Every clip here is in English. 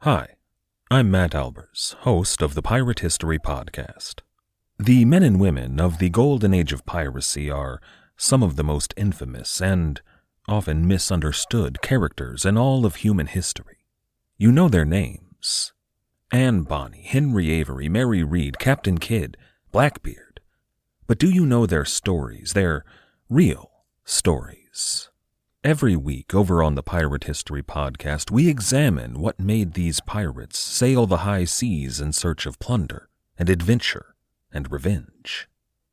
Hi, I'm Matt Albers, host of the Pirate History Podcast. The men and women of the golden age of piracy are some of the most infamous and often misunderstood characters in all of human history. You know their names: Anne Bonny, Henry Avery, Mary Read, Captain Kidd, Blackbeard. But do you know their stories, their real stories? Every week over on the Pirate History Podcast, we examine what made these pirates sail the high seas in search of plunder and adventure and revenge.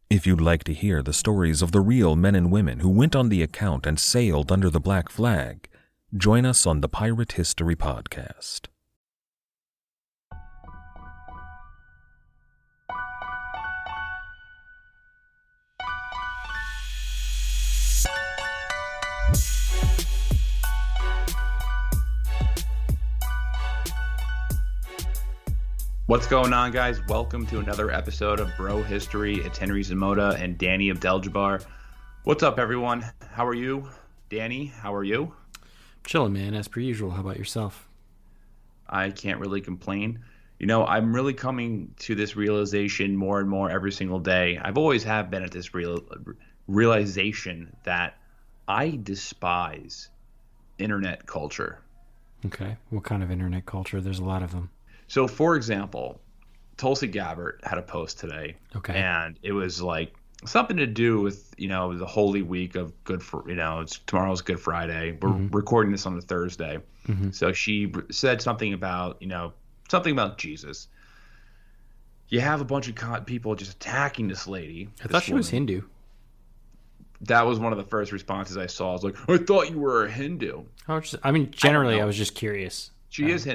If you'd like to hear the stories of the real men and women who went on the account and sailed under the black flag, join us on the Pirate History Podcast. What's going on, guys? Welcome to another episode of Bro History. It's Henry Zamota and Danny Abdel-Jabbar. What's up, everyone? How are you? Danny, how are you? Chilling, man, as per usual. How about yourself? I can't really complain. You know, I'm really coming to this realization more and more every single day. I've always have been at this realization that I despise internet culture. Okay. What kind of internet culture? There's a lot of them. So, for example, Tulsi Gabbard had a post today, Okay. and it was like something to do with, the Holy Week of tomorrow's Good Friday. We're recording this on a Thursday. So she said something about, Jesus. You have a bunch of people just attacking this lady. I thought she was Hindu. That was one of the first responses I saw. I was like, I thought you were a Hindu. Generally, I was just curious. She is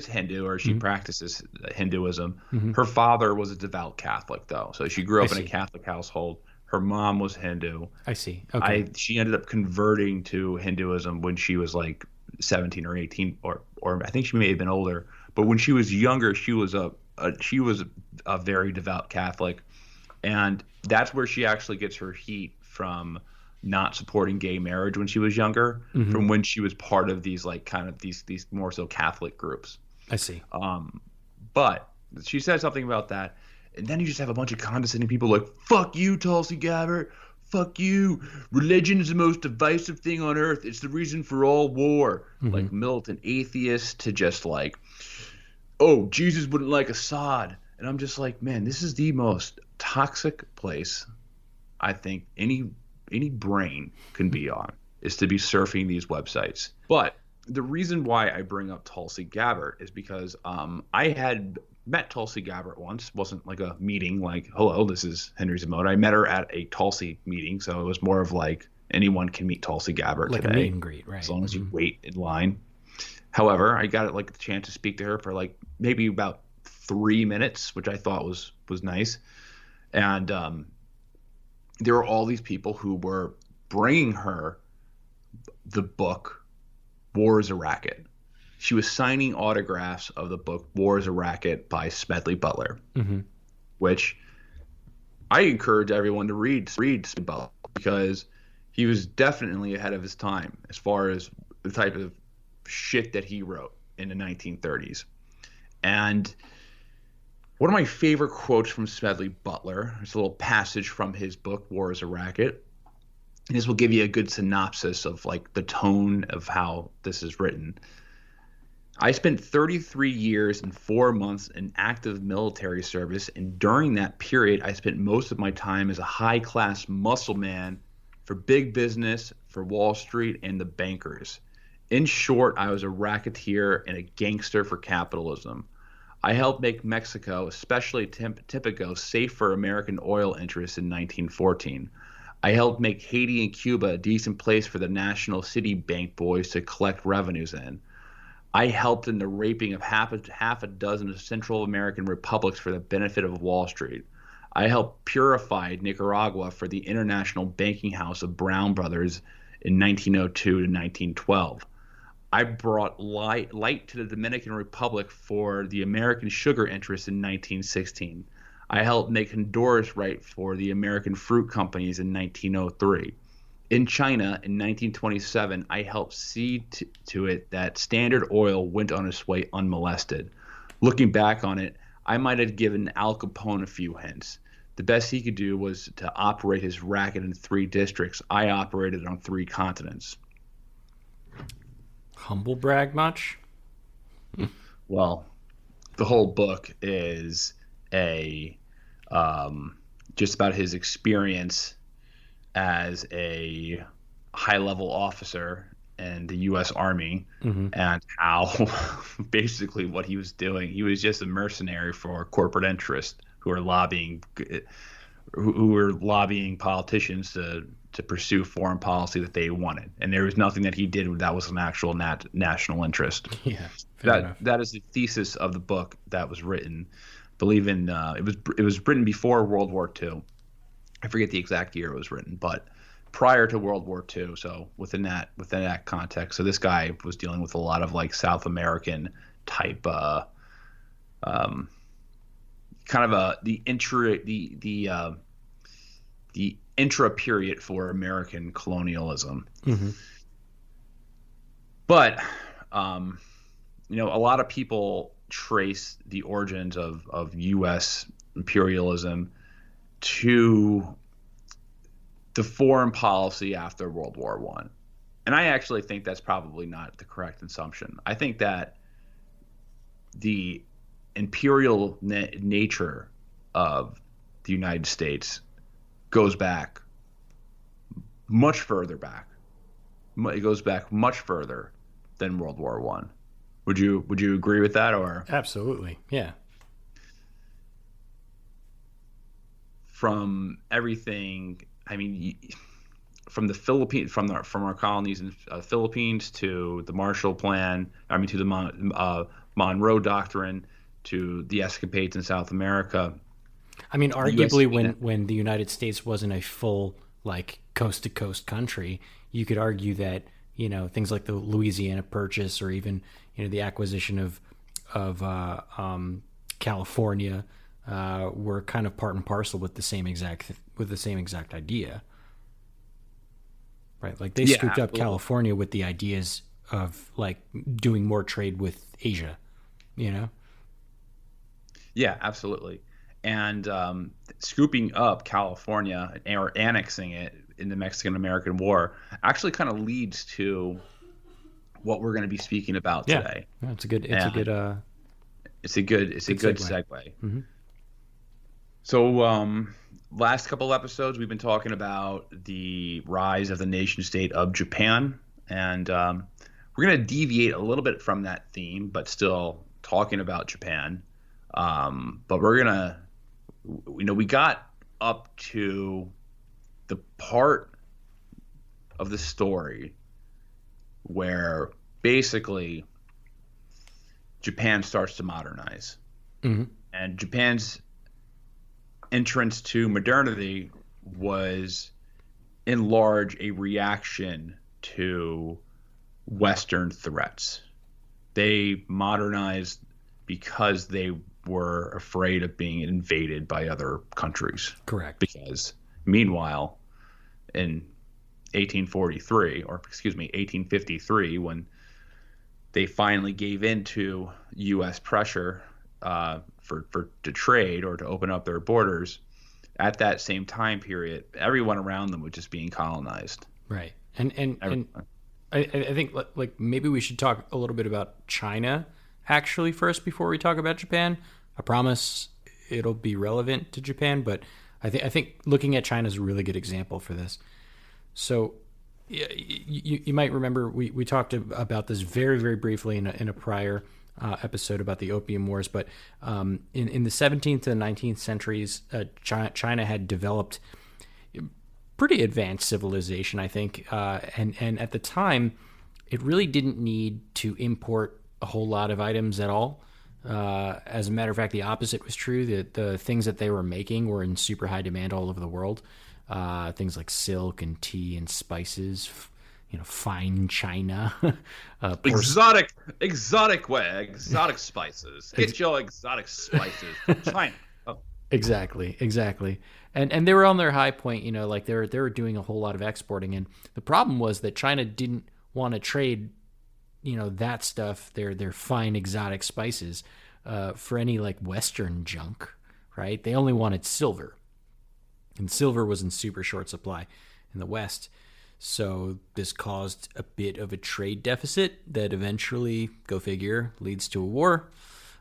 Hindu, or she practices Hinduism. Her father was a devout Catholic, though, so she grew up in a Catholic household. Her mom was Hindu. I see. Okay. She ended up converting to Hinduism when she was like 17 or 18, or I think she may have been older. But when she was younger, she was a very devout Catholic, and that's where she actually gets her heat from. Not supporting gay marriage when she was younger, from when she was part of these these more so Catholic groups. I see. But she said something about that, and then you just have a bunch of condescending people like, "Fuck you, Tulsi Gabbard. Fuck you. Religion is the most divisive thing on earth. It's the reason for all war." Like militant atheists to just like, "Oh, Jesus wouldn't like Assad," and I'm just like, man, this is the most toxic place I think any brain can be on, is to be surfing these websites. But the reason why I bring up Tulsi Gabbard is because I had met Tulsi Gabbard once. It wasn't like a meeting like, hello, this is Henry Zamota. I met her at a Tulsi meeting, so it was more of like anyone can meet Tulsi Gabbard like today. A meet and greet, right? As long as you wait in line. However, I got the chance to speak to her for like maybe about 3 minutes, which I thought was nice. And there were all these people who were bringing her the book War is a Racket. She was signing autographs of the book War is a Racket by Smedley Butler, which I encourage everyone to read Butler, because he was definitely ahead of his time as far as the type of shit that he wrote in the 1930s. And one of my favorite quotes from Smedley Butler is a little passage from his book, War is a Racket. And this will give you a good synopsis of like the tone of how this is written. I spent 33 years and 4 months in active military service, and during that period, I spent most of my time as a high-class muscle man for big business, for Wall Street, and the bankers. In short, I was a racketeer and a gangster for capitalism. I helped make Mexico, especially Tipico, safe for American oil interests in 1914. I helped make Haiti and Cuba a decent place for the national city bank boys to collect revenues in. I helped in the raping of half a dozen of Central American republics for the benefit of Wall Street. I helped purify Nicaragua for the international banking house of Brown Brothers in 1902 to 1912. I brought light to the Dominican Republic for the American sugar interests in 1916. I helped make Honduras right for the American fruit companies in 1903. In China in 1927, I helped see to it that Standard Oil went on its way unmolested. Looking back on it, I might have given Al Capone a few hints. The best he could do was to operate his racket in 3 districts. I operated on 3 continents. Humble brag much? Well, the whole book is a just about his experience as a high-level officer in the U.S. Army, and how basically what he was doing. He was just a mercenary for corporate interests who were lobbying politicians to pursue foreign policy that they wanted, and there was nothing that he did that was an actual national interest. Yeah, that is the thesis of the book that was written. I believe in it was written before World War II. I forget the exact year it was written, but prior to World War II. So within that context, so this guy was dealing with a lot of like South American type, kind of the intra period for American colonialism. But a lot of people trace the origins of U.S. imperialism to the foreign policy after World War I. And I actually think that's probably not the correct assumption. I think that the imperial nature of the United States goes back much further back. It goes back much further than World War I. Would you agree with that? Or absolutely, yeah. From everything, I mean, from the Philippines, from our colonies in Philippines to the Marshall Plan, I mean to the Monroe Doctrine, to the escapades in South America. I mean, arguably, when the United States wasn't a full like coast to coast country, you could argue that things like the Louisiana Purchase, or even the acquisition of California, were kind of part and parcel with the same exact idea, right? Like they scooped up California with the ideas of like doing more trade with Asia, Yeah, absolutely. And scooping up California or annexing it in the Mexican-American War actually kind of leads to what we're going to be speaking about today. Yeah, it's a good segue. Mm-hmm. So last couple episodes, we've been talking about the rise of the nation state of Japan, and we're going to deviate a little bit from that theme, but still talking about Japan. But we're going to, we got up to the part of the story where basically Japan starts to modernize. And Japan's entrance to modernity was in large a reaction to Western threats. They modernized because they were afraid of being invaded by other countries. Correct. Because meanwhile, in 1853, when they finally gave in to U.S. pressure to trade or to open up their borders, at that same time period, everyone around them was just being colonized. Right. And I think like maybe we should talk a little bit about China actually first before we talk about Japan. I promise it'll be relevant to Japan, but I think looking at China is a really good example for this. So you might remember we talked about this very, very briefly in a prior episode about the Opium Wars, but in the 17th and 19th centuries, China had developed pretty advanced civilization, I think, and at the time, it really didn't need to import a whole lot of items at all. As a matter of fact, the opposite was true. That the things that they were making were in super high demand all over the world. Things like silk and tea and spices, fine china, exotic spices. Get your exotic spices from China. Oh. Exactly, exactly. And they were on their high point, like they were doing a whole lot of exporting, and the problem was that China didn't want to trade, that stuff, their fine exotic spices, for any like Western junk, right? They only wanted silver, and silver was in super short supply in the West. So this caused a bit of a trade deficit that eventually, go figure, leads to a war.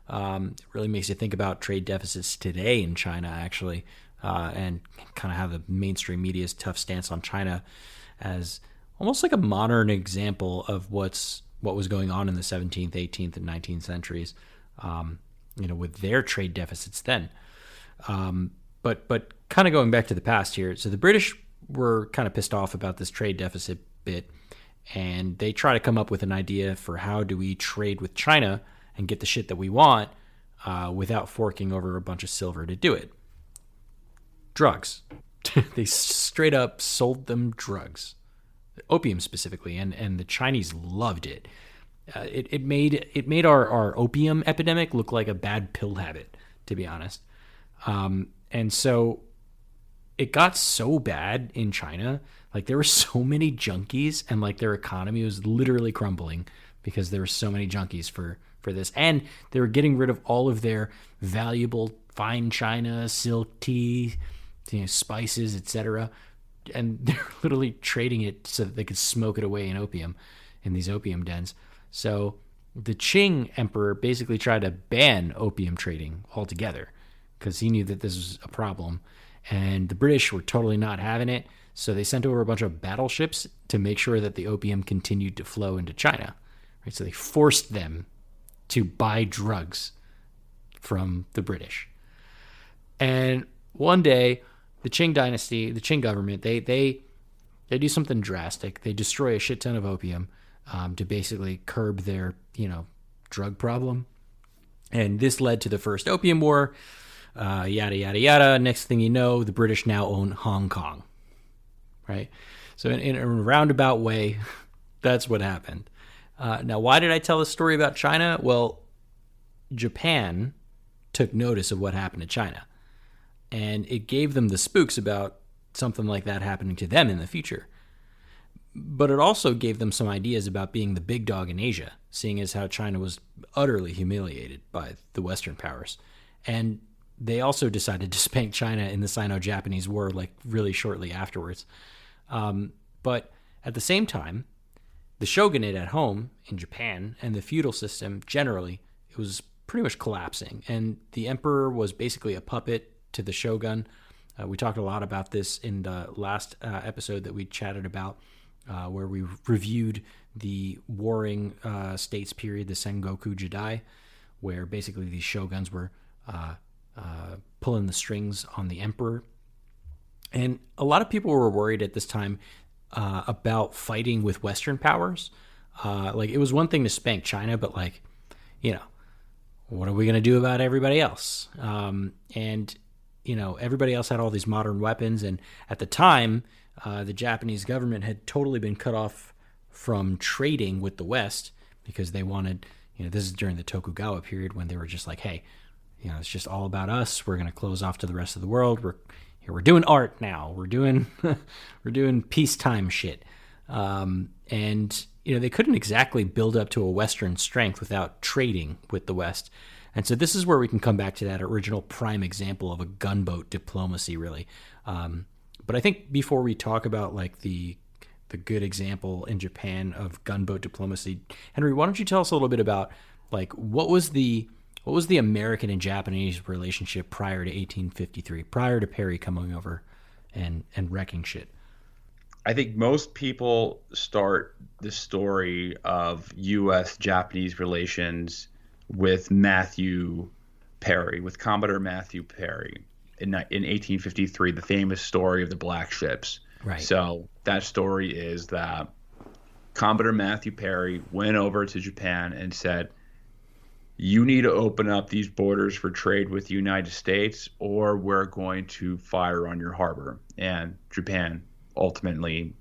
It really makes you think about trade deficits today in China, actually, and kind of how the mainstream media's tough stance on China as almost like a modern example of what was going on in the 17th, 18th, and 19th centuries, with their trade deficits then. But kind of going back to the past here, so the British were kind of pissed off about this trade deficit bit, and they try to come up with an idea for how do we trade with China and get the shit that we want without forking over a bunch of silver to do it. Drugs. They straight up sold them drugs, opium specifically, and the Chinese loved it. It made our opium epidemic look like a bad pill habit, to be honest. And so it got so bad in China, like there were so many junkies, and like their economy was literally crumbling because there were so many junkies for this, and they were getting rid of all of their valuable fine china, silk tea, spices, etc., and they're literally trading it so that they could smoke it away in opium, in these opium dens. So the Qing emperor basically tried to ban opium trading altogether because he knew that this was a problem, and the British were totally not having it. So they sent over a bunch of battleships to make sure that the opium continued to flow into China. Right? So they forced them to buy drugs from the British. And one day, the Qing dynasty, the Qing government, they do something drastic. They destroy a shit ton of opium to basically curb their, drug problem. And this led to the first Opium War, yada, yada, yada. Next thing you know, the British now own Hong Kong, right? So in a roundabout way, that's what happened. Now, why did I tell this story about China? Well, Japan took notice of what happened to China, and it gave them the spooks about something like that happening to them in the future. But it also gave them some ideas about being the big dog in Asia, seeing as how China was utterly humiliated by the Western powers. And they also decided to spank China in the Sino-Japanese War, like really shortly afterwards. But at the same time, the shogunate at home in Japan and the feudal system generally, it was pretty much collapsing. And the emperor was basically a puppet to the shogun. We talked a lot about this in the last episode that we chatted about, where we reviewed the warring states period, the Sengoku Jidai, where basically these shoguns were pulling the strings on the emperor. And a lot of people were worried at this time about fighting with Western powers. Like, it was one thing to spank China, but what are we going to do about everybody else? And everybody else had all these modern weapons. And at the time, the Japanese government had totally been cut off from trading with the West because they wanted, this is during the Tokugawa period when they were just like, hey, it's just all about us. We're going to close off to the rest of the world. We're doing art now. We're doing peacetime shit. And they couldn't exactly build up to a Western strength without trading with the West. And so this is where we can come back to that original prime example of a gunboat diplomacy, really. But I think before we talk about like the good example in Japan of gunboat diplomacy, Henry, why don't you tell us a little bit about like what was the American and Japanese relationship prior to 1853, prior to Perry coming over and wrecking shit? I think most people start the story of U.S.-Japanese relations with Matthew Perry, with Commodore Matthew Perry in 1853, the famous story of the black ships. Right. So that story is that Commodore Matthew Perry went over to Japan and said, you need to open up these borders for trade with the United States or we're going to fire on your harbor. And Japan ultimately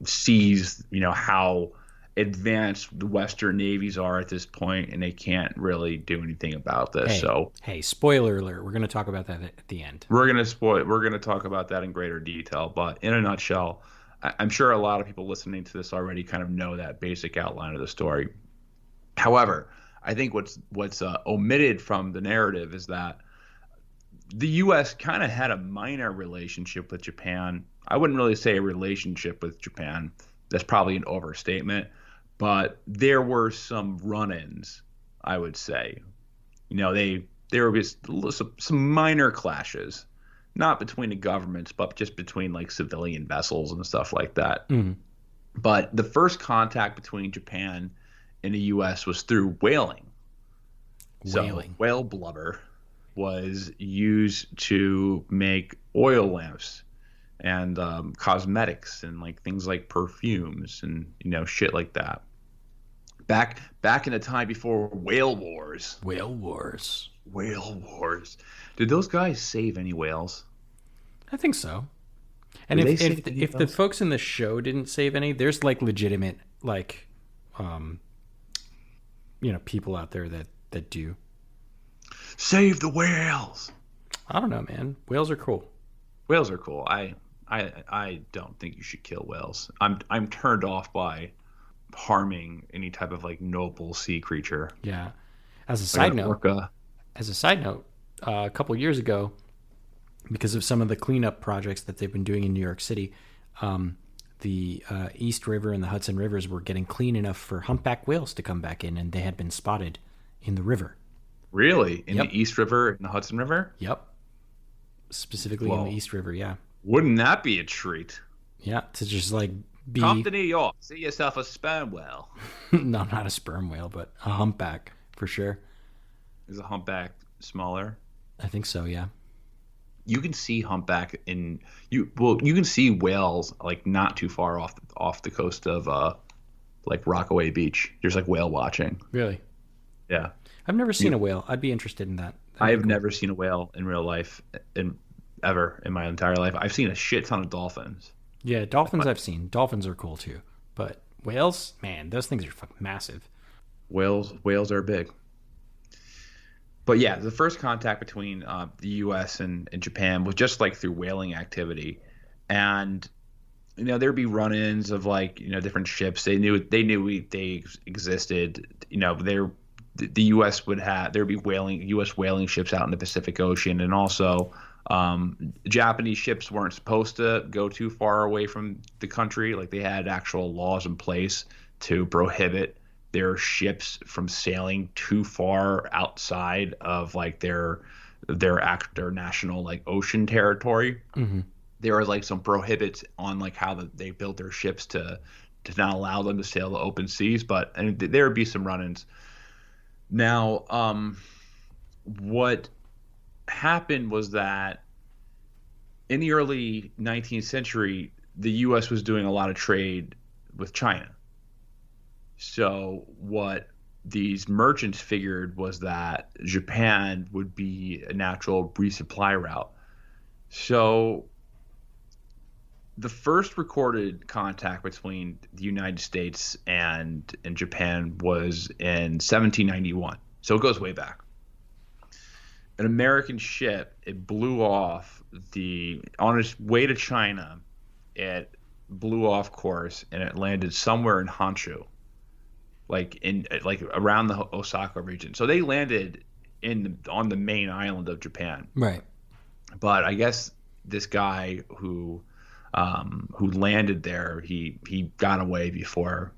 sees, how advanced the Western navies are at this point, and they can't really do anything about this. Hey, spoiler alert. We're going to talk about that at the end. We're going to talk about that in greater detail. But in a nutshell, I'm sure a lot of people listening to this already kind of know that basic outline of the story. However, I think what's omitted from the narrative is that the U.S. kind of had a minor relationship with Japan. I wouldn't really say a relationship with Japan. That's probably an overstatement. But there were some run-ins, I would say. There were some minor clashes, not between the governments, but just between like civilian vessels and stuff like that. Mm-hmm. But the first contact between Japan and the U.S. was through whaling. So whale blubber was used to make oil lamps and cosmetics and like things like perfumes and shit like that. Back in the time before whale wars. Did those guys save any whales? I think so. And if the folks in the show didn't save any, there's like legitimate like people out there that do. Save the whales. I don't know, man. Whales are cool. Whales are cool. I don't think you should kill whales. I'm turned off by harming any type of like noble sea creature. Yeah. As a side note, a couple years ago, because of some of the cleanup projects that they've been doing in New York City, the East River and the Hudson Rivers were getting clean enough for humpback whales to come back in, and they had been spotted in the river. Really? In the East River and the Hudson River? Yep. Specifically in the East River, yeah. Wouldn't that be a treat? Yeah, to just like be... Come to New York, see yourself a sperm whale. No, not a sperm whale, but a humpback, for sure. Is a humpback smaller? I think so, yeah. You can see humpback you can see whales like not too far off the coast of like Rockaway Beach. There's like whale watching. Really? Yeah. I've never seen a whale. I'd be interested in that. I have never seen a whale in real life ever in my entire life. I've seen a shit ton of dolphins. Yeah, dolphins I've seen. Dolphins are cool too. But whales, man, those things are fucking massive. Whales are big. But yeah, the first contact between the U.S. and Japan was just like through whaling activity, and there'd be run-ins of like different ships. They knew they existed. The U.S. there'd be U.S. whaling ships out in the Pacific Ocean, and also Japanese ships weren't supposed to go too far away from the country. Like they had actual laws in place to prohibit their ships from sailing too far outside of like their national like ocean territory. Mm-hmm. There are like some prohibits on like how they built their ships to not allow them to sail the open seas, and there would be some run-ins. Now, what happened was that in the early 19th century, the U.S. was doing a lot of trade with China. So what these merchants figured was that Japan would be a natural resupply route. So the first recorded contact between the United States and Japan was in 1791. So it goes way back. An American ship, it blew off on its way to China. It blew off course and it landed somewhere in Honshu, like around the Osaka region. So they landed on the main island of Japan. Right. But I guess this guy who landed there, he got away before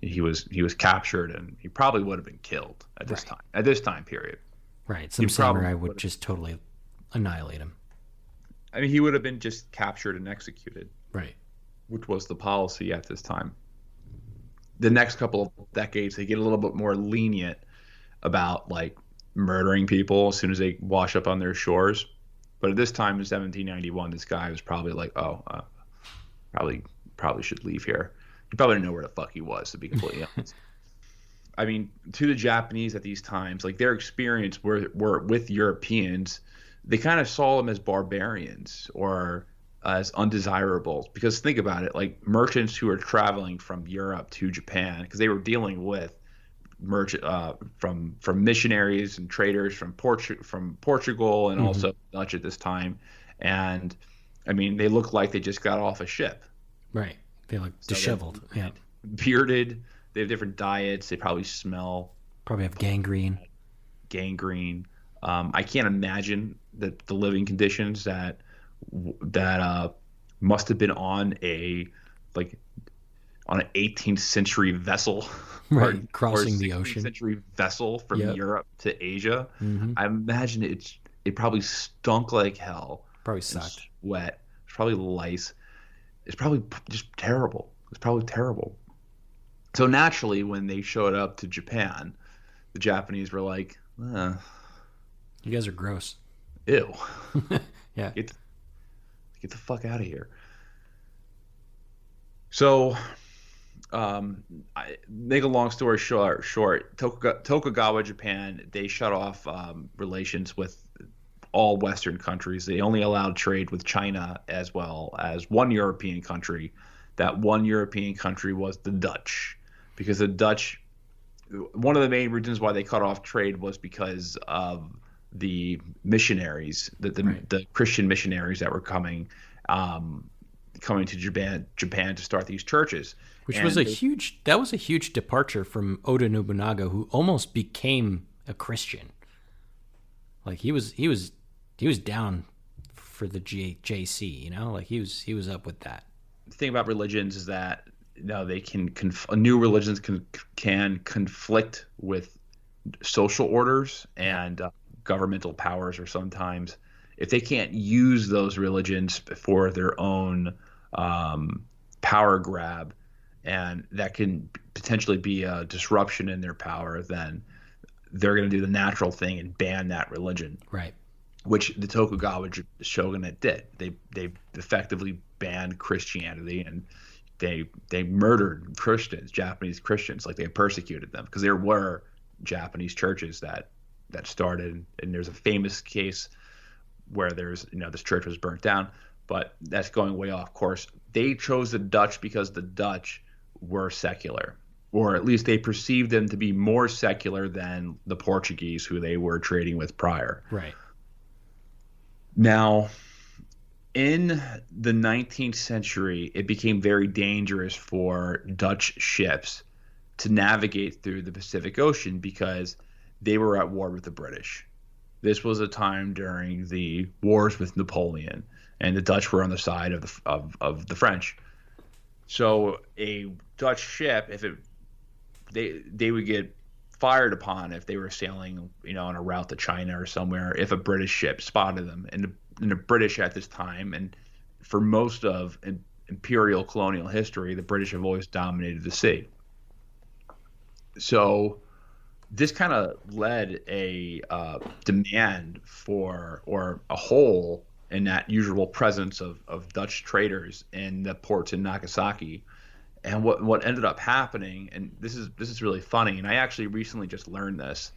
he was captured, and he probably would have been killed at this time period. Right. Some samurai would just totally annihilate him. I mean, he would have been just captured and executed. Right. Which was the policy at this time. The next couple of decades, they get a little bit more lenient about like murdering people as soon as they wash up on their shores. But at this time in 1791, this guy was probably like, probably should leave here. He probably didn't know where the fuck he was, to be completely honest. I mean, to the Japanese at these times, like their experience were with Europeans, they kind of saw them as barbarians or as undesirable, because think about it, like merchants who are traveling from Europe to Japan, because they were dealing with merchant from missionaries and traders from Portugal and also Dutch at this time, and I mean they look like they just got off a ship. Right. They look disheveled. Yeah. Bearded. They have different diets. They probably smell. Probably have gangrene. I can't imagine the living conditions that must have been on an 18th century vessel, right, crossing the ocean. Century vessel from Europe to Asia. I imagine it probably stunk like hell. Probably sucked. Wet. It's probably lice. It's probably just terrible. It's probably terrible. So naturally, when they showed up to Japan, the Japanese were like, "You guys are gross. Ew." Yeah. Get the fuck out of here. So, make a long story short, Tokugawa Japan, they shut off relations with all Western countries. They only allowed trade with China as well as one European country. That one European country was the Dutch, because the Dutch, one of the main reasons why they cut off trade was because of the missionaries, the Christian missionaries that were coming to Japan to start these churches, that was a huge departure from Oda Nobunaga, who almost became a Christian. Like he was down for the JC, like he was up with that. The thing about religions is that they can new religions can conflict with social orders and governmental powers, or sometimes if they can't use those religions for their own power grab, and that can potentially be a disruption in their power, then they're going to do the natural thing and ban that religion. Right. Which the Tokugawa shogunate did. They effectively banned Christianity, and they murdered Japanese Christians, like they persecuted them, because there were Japanese churches that started, and there's a famous case where there's this church was burnt down, but that's going way off course. They chose the Dutch because the Dutch were secular, or at least they perceived them to be more secular than the Portuguese, who they were trading with prior. Right. Now, in the 19th century, it became very dangerous for Dutch ships to navigate through the Pacific Ocean because they were at war with the British. This was a time during the wars with Napoleon, and the Dutch were on the side of the French. So a Dutch ship, they would get fired upon if they were sailing, on a route to China or somewhere, if a British ship spotted them. And the British at this time, and for most of imperial colonial history, the British have always dominated the sea. So this kind of led a demand for, or a hole in that usual presence of Dutch traders in the ports in Nagasaki. And what ended up happening, and this is really funny, and I actually recently just learned this,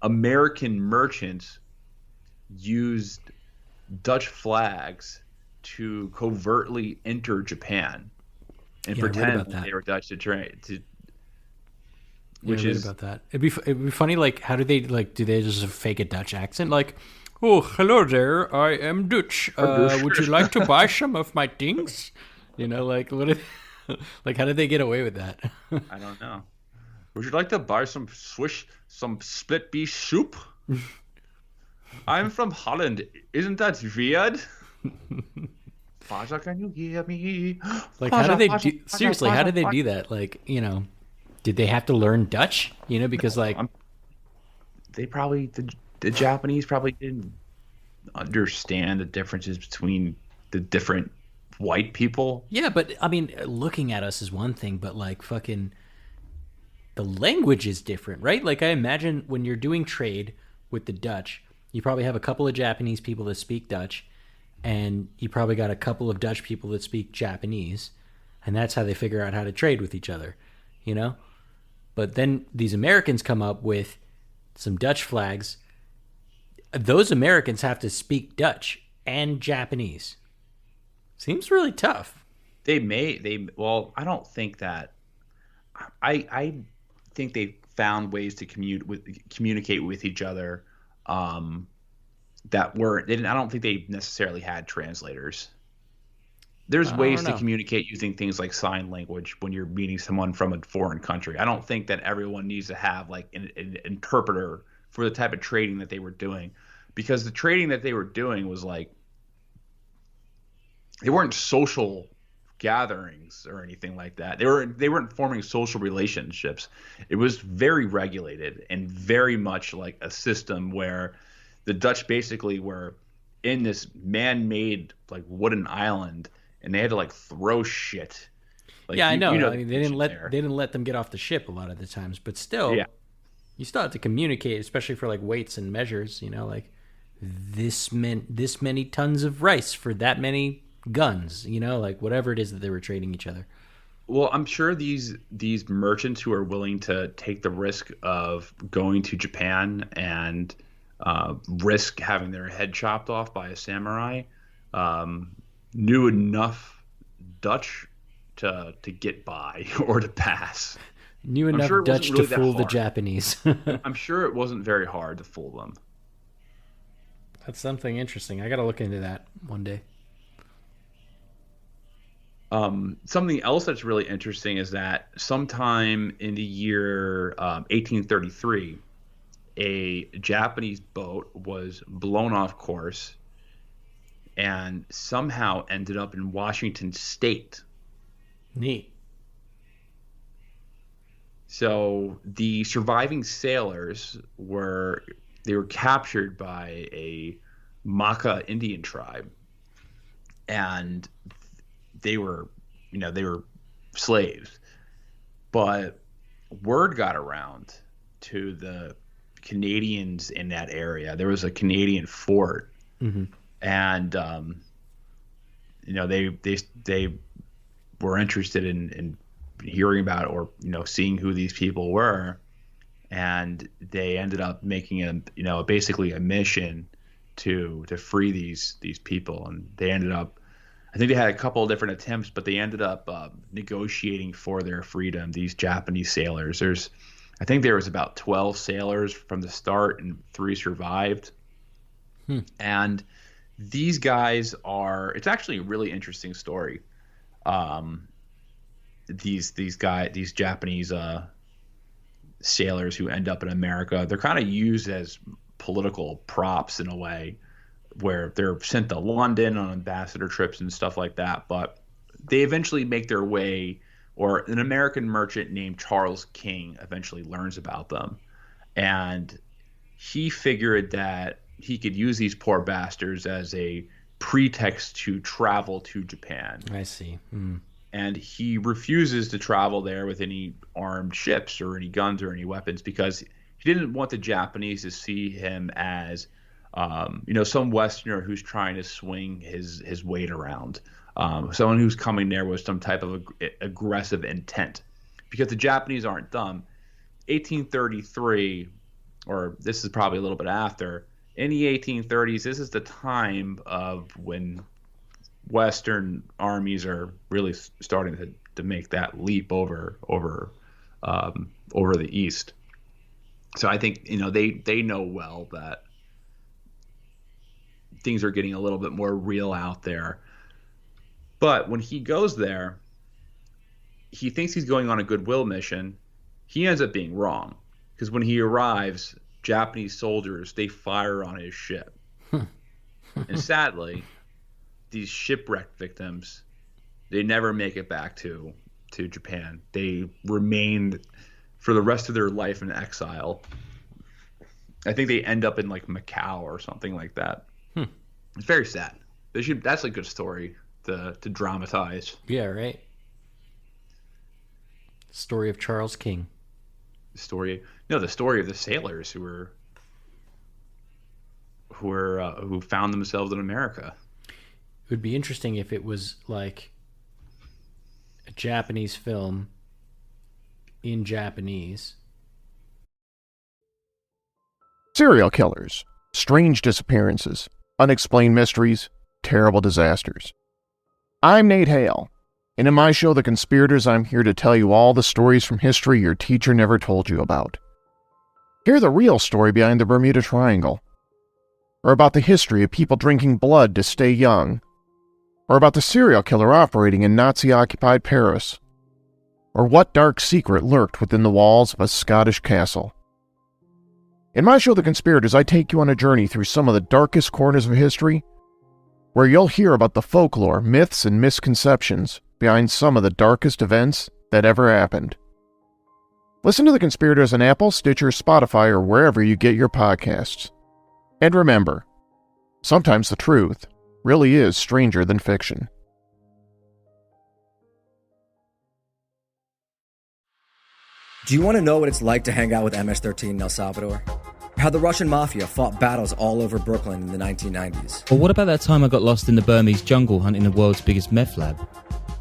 American merchants used Dutch flags to covertly enter Japan and pretend that they were Dutch to trade. Which is about that. It'd be funny. Like, how do they do they just fake a Dutch accent? Like, oh, hello there, I am Dutch. Would you like to buy some of my things? Like what? Like, how did they get away with that? I don't know. Would you like to buy some split beef soup? I'm from Holland. Isn't that weird? Faza, can you hear me? Like, how did they seriously? How did they do that? Like, did they have to learn Dutch? Because like they probably the Japanese probably didn't understand the differences between the different white people. Yeah, but I mean, looking at us is one thing, but like fucking the language is different, right? Like, I imagine when you're doing trade with the Dutch, you probably have a couple of Japanese people that speak Dutch, and you probably got a couple of Dutch people that speak Japanese, and that's how they figure out how to trade with each other, But then these Americans come up with some Dutch flags. Those Americans have to speak Dutch and Japanese. Seems really tough. I don't think that. I think they found ways to communicate with each other that weren't. I don't think they necessarily had translators. There's I ways don't to know. communicate using things like sign language when you're meeting someone from a foreign country. I don't think that everyone needs to have like an interpreter for the type of trading that they were doing, because the trading that they were doing was like they weren't social gatherings or anything like that. They weren't forming social relationships. It was very regulated and very much like a system where the Dutch basically were in this man-made like wooden island, and they had to like throw shit. Like Yeah, I know. the I mean, conditions there. they didn't let them get off the ship a lot of the times, but Yeah. still, you still have to communicate, especially for like weights and measures. Like this meant this many tons of rice for that many guns. Like whatever it is that they were trading each other. Well, I'm sure these merchants who are willing to take the risk of going to Japan and risk having their head chopped off by a samurai um, knew enough Dutch to get by or to pass. Knew I'm enough sure it wasn't Dutch to really that fool the hard. Japanese. I'm sure it wasn't very hard to fool them. That's something interesting. I got to look into that one day. Something else that's really interesting is that sometime in the year 1833, a Japanese boat was blown off course and somehow ended up in Washington State. Neat. So the surviving sailors were captured by a Maka Indian tribe, and they were slaves. But word got around to the Canadians in that area. There was a Canadian fort, and they were interested in hearing about or seeing who these people were, and they ended up making basically a mission to free these people, and they ended up. I think they had a couple of different attempts, but they ended up negotiating for their freedom. These Japanese sailors. I think there was about 12 sailors from the start, and 3 survived. And these guys are. It's actually a really interesting story. These Japanese sailors who end up in America, they're kind of used as political props in a way, where they're sent to London on ambassador trips and stuff like that. But they eventually make their way, or an American merchant named Charles King eventually learns about them. And he figured that he could use these poor bastards as a pretext to travel to Japan. I see. And he refuses to travel there with any armed ships or any guns or any weapons, because he didn't want the Japanese to see him as some Westerner who's trying to swing his weight around, someone who's coming there with some type of aggressive intent, because the Japanese aren't dumb. 1833, or this is probably a little bit after, in the 1830s, this is the time of when Western armies are really starting to make that leap over the East. So I think they know well that things are getting a little bit more real out there. But when he goes there, he thinks he's going on a goodwill mission. He ends up being wrong, because when he arrives, Japanese soldiers, they fire on his ship. And sadly, these shipwreck victims, they never make it back to Japan. They remain for the rest of their life in exile. I think they end up in like Macau or something like that. It's very sad. That's a good story to dramatize. Yeah, right. Story of Charles King. The story of the sailors who found themselves in America. It would be interesting if it was like a Japanese film in Japanese. Serial killers, strange disappearances, unexplained mysteries, terrible disasters. I'm Nate Hale, and in my show, The Conspirators, I'm here to tell you all the stories from history your teacher never told you about. Hear the real story behind the Bermuda Triangle, or about the history of people drinking blood to stay young, or about the serial killer operating in Nazi-occupied Paris, or what dark secret lurked within the walls of a Scottish castle. In my show, The Conspirators, I take you on a journey through some of the darkest corners of history, where you'll hear about the folklore, myths, and misconceptions behind some of the darkest events that ever happened. Listen to The Conspirators on Apple, Stitcher, Spotify, or wherever you get your podcasts. And remember, sometimes the truth really is stranger than fiction. Do you want to know what it's like to hang out with MS-13 in El Salvador? How the Russian mafia fought battles all over Brooklyn in the 1990s? Or what about that time I got lost in the Burmese jungle hunting the world's biggest meth lab?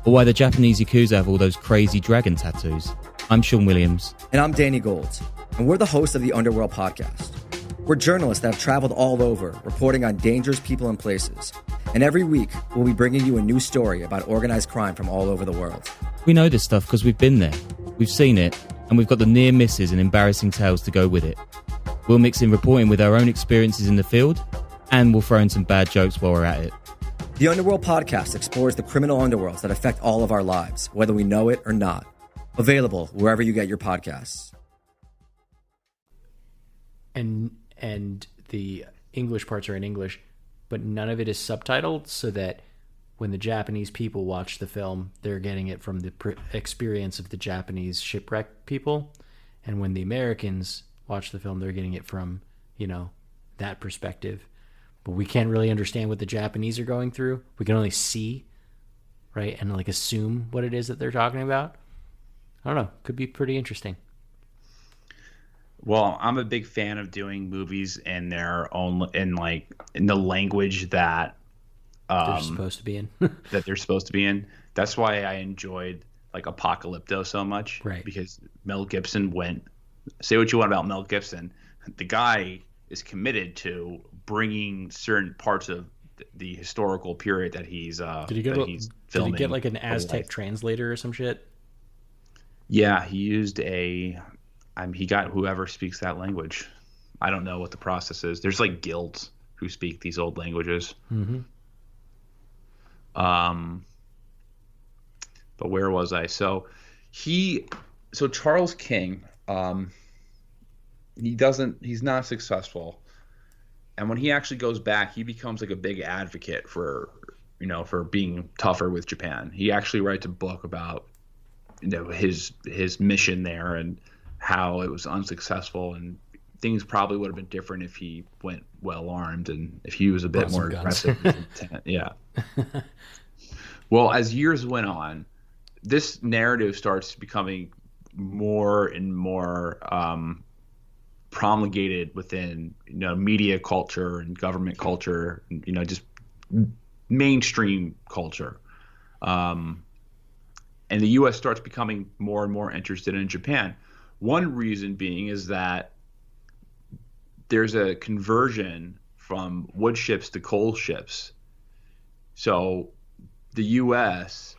Or why the Japanese Yakuza have all those crazy dragon tattoos? I'm Sean Williams. And I'm Danny Gold. And we're the hosts of the Underworld podcast. We're journalists that have traveled all over, reporting on dangerous people and places. And every week, we'll be bringing you a new story about organized crime from all over the world. We know this stuff because we've been there. We've seen it. And we've got the near misses and embarrassing tales to go with it. We'll mix in reporting with our own experiences in the field, and we'll throw in some bad jokes while we're at it. The Underworld podcast explores the criminal underworlds that affect all of our lives, whether we know it or not. Available wherever you get your podcasts. And the English parts are in English, but none of it is subtitled, so that when the Japanese people watch the film, they're getting it from the experience of the Japanese shipwreck people. And when the Americans watch the film, they're getting it from, that perspective. But we can't really understand what the Japanese are going through. We can only see, right? And assume what it is that they're talking about. I don't know. Could be pretty interesting. Well, I'm a big fan of doing movies in their own, in the language that they're supposed to be in. that they're supposed to be in. That's why I enjoyed Apocalypto so much, right? Because Mel Gibson say what you want about Mel Gibson, the guy is committed to bringing certain parts of the historical period that he's filming. Did he get an Aztec translator or some shit? Yeah, he used he got whoever speaks that language. I don't know what the process is. There's guilds who speak these old languages. Mm-hmm. But where was I? So Charles King, he's not successful. And when he actually goes back, he becomes a big advocate for being tougher with Japan. He actually writes a book about, his mission there and how it was unsuccessful, and things probably would have been different if he went well armed and if he was a bit more aggressive. Yeah. Well, as years went on, this narrative starts becoming more and more promulgated within media culture and government culture, just mainstream culture. And the U.S. starts becoming more and more interested in Japan. One reason being is that there's a conversion from wood ships to coal ships. So the U.S.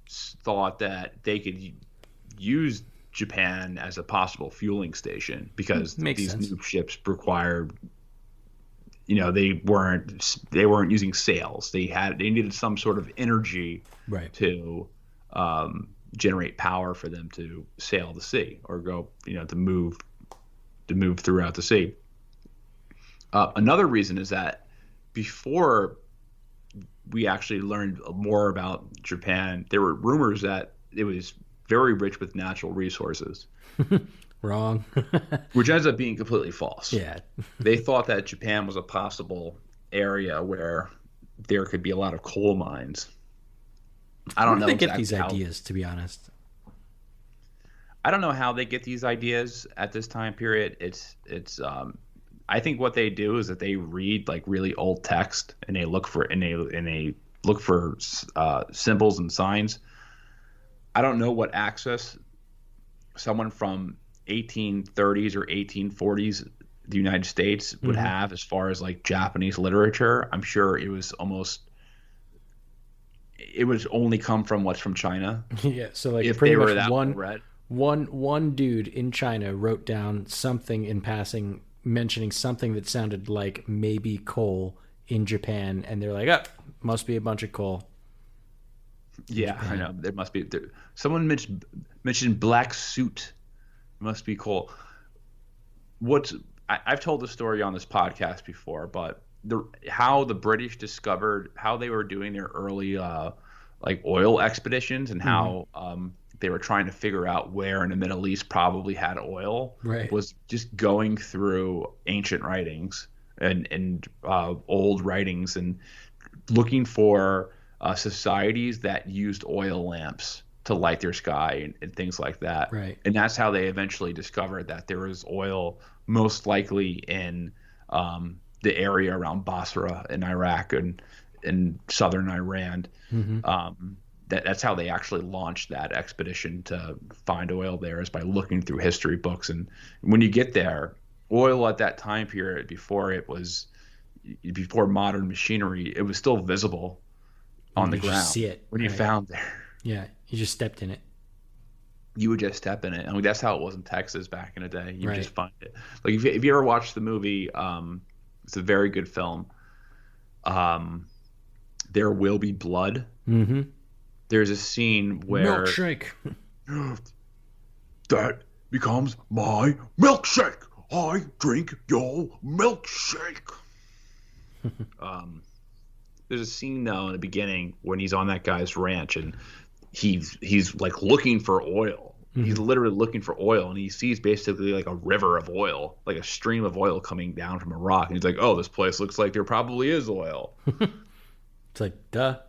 thought that they could use Japan as a possible fueling station because these new ships required, they weren't using sails. They needed some sort of energy, right, to generate power for them to sail the sea or go, to move throughout the sea. Another reason is that before we actually learned more about Japan, there were rumors that it was very rich with natural resources. Wrong. Which ends up being completely false. Yeah. They thought that Japan was a possible area where there could be a lot of coal mines. I don't know. Where do they get these ideas, to be honest? I don't know how they get these ideas at this time period. It's I think what they do is that they read really old text and they look for symbols and signs. I don't know what access someone from 1830s or 1840s the United States would have as far as Japanese literature. I'm sure it was almost it would only come from what's from China. Yeah, so like If pretty they were much that red. one dude in China wrote down something in passing, mentioning something that sounded like maybe coal in Japan, and they're like, "Oh, must be a bunch of coal." Yeah, I know. There must be. Someone mentioned black suit. Must be coal. I've told the story on this podcast before, but how the British discovered how they were doing their early like oil expeditions and how they were trying to figure out where in the Middle East probably had oil was just going through ancient writings and old writings and looking for societies that used oil lamps to light their sky and things like that. Right. And that's how they eventually discovered that there was oil most likely in the area around Basra in Iraq and in southern Iran. That's how they actually launched that expedition to find oil there, is by looking through history books. And when you get there, oil at that time period, before modern machinery, it was still visible on the ground. See it when you found there. Yeah, you just stepped in it. You would just step in it. I mean, that's how it was in Texas back in the day. You would just find it. Like if you ever watched the movie, it's a very good film. There Will Be Blood. Mm-hmm. There's a scene where milkshake. That becomes my milkshake. I drink your milkshake. There's a scene though in the beginning when he's on that guy's ranch and he's like looking for oil. He's literally looking for oil, and he sees basically like a river of oil, like a stream of oil coming down from a rock. And he's like, "Oh, this place looks like there probably is oil." It's like, duh.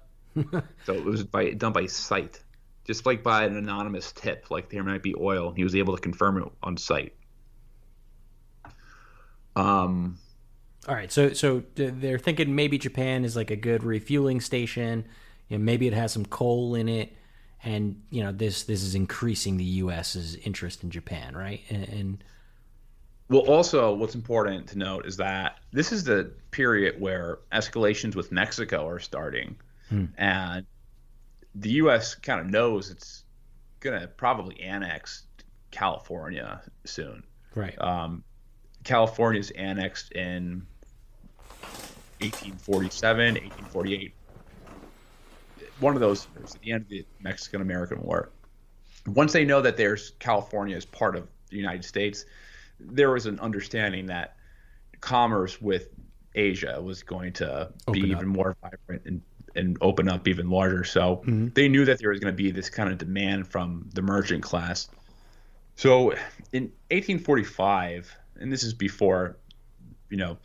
So it was done by sight, just like by an anonymous tip, like there might be oil. He was able to confirm it on site. All right, so they're thinking maybe Japan is like a good refueling station. You know, maybe it has some coal in it, and you know this is increasing the U.S.'s interest in Japan, right? And well, also what's important to note is that this is the period where escalations with Mexico are starting, and the U.S. kind of knows it's gonna probably annex California soon. Right. California's annexed in 1847, 1848. One of those years, at the end of the Mexican-American War. Once they know that California is part of the United States, there was an understanding that commerce with Asia was going to be even more vibrant and open up even larger. So they knew that there was going to be this kind of demand from the merchant class. So in 1845, and this is before,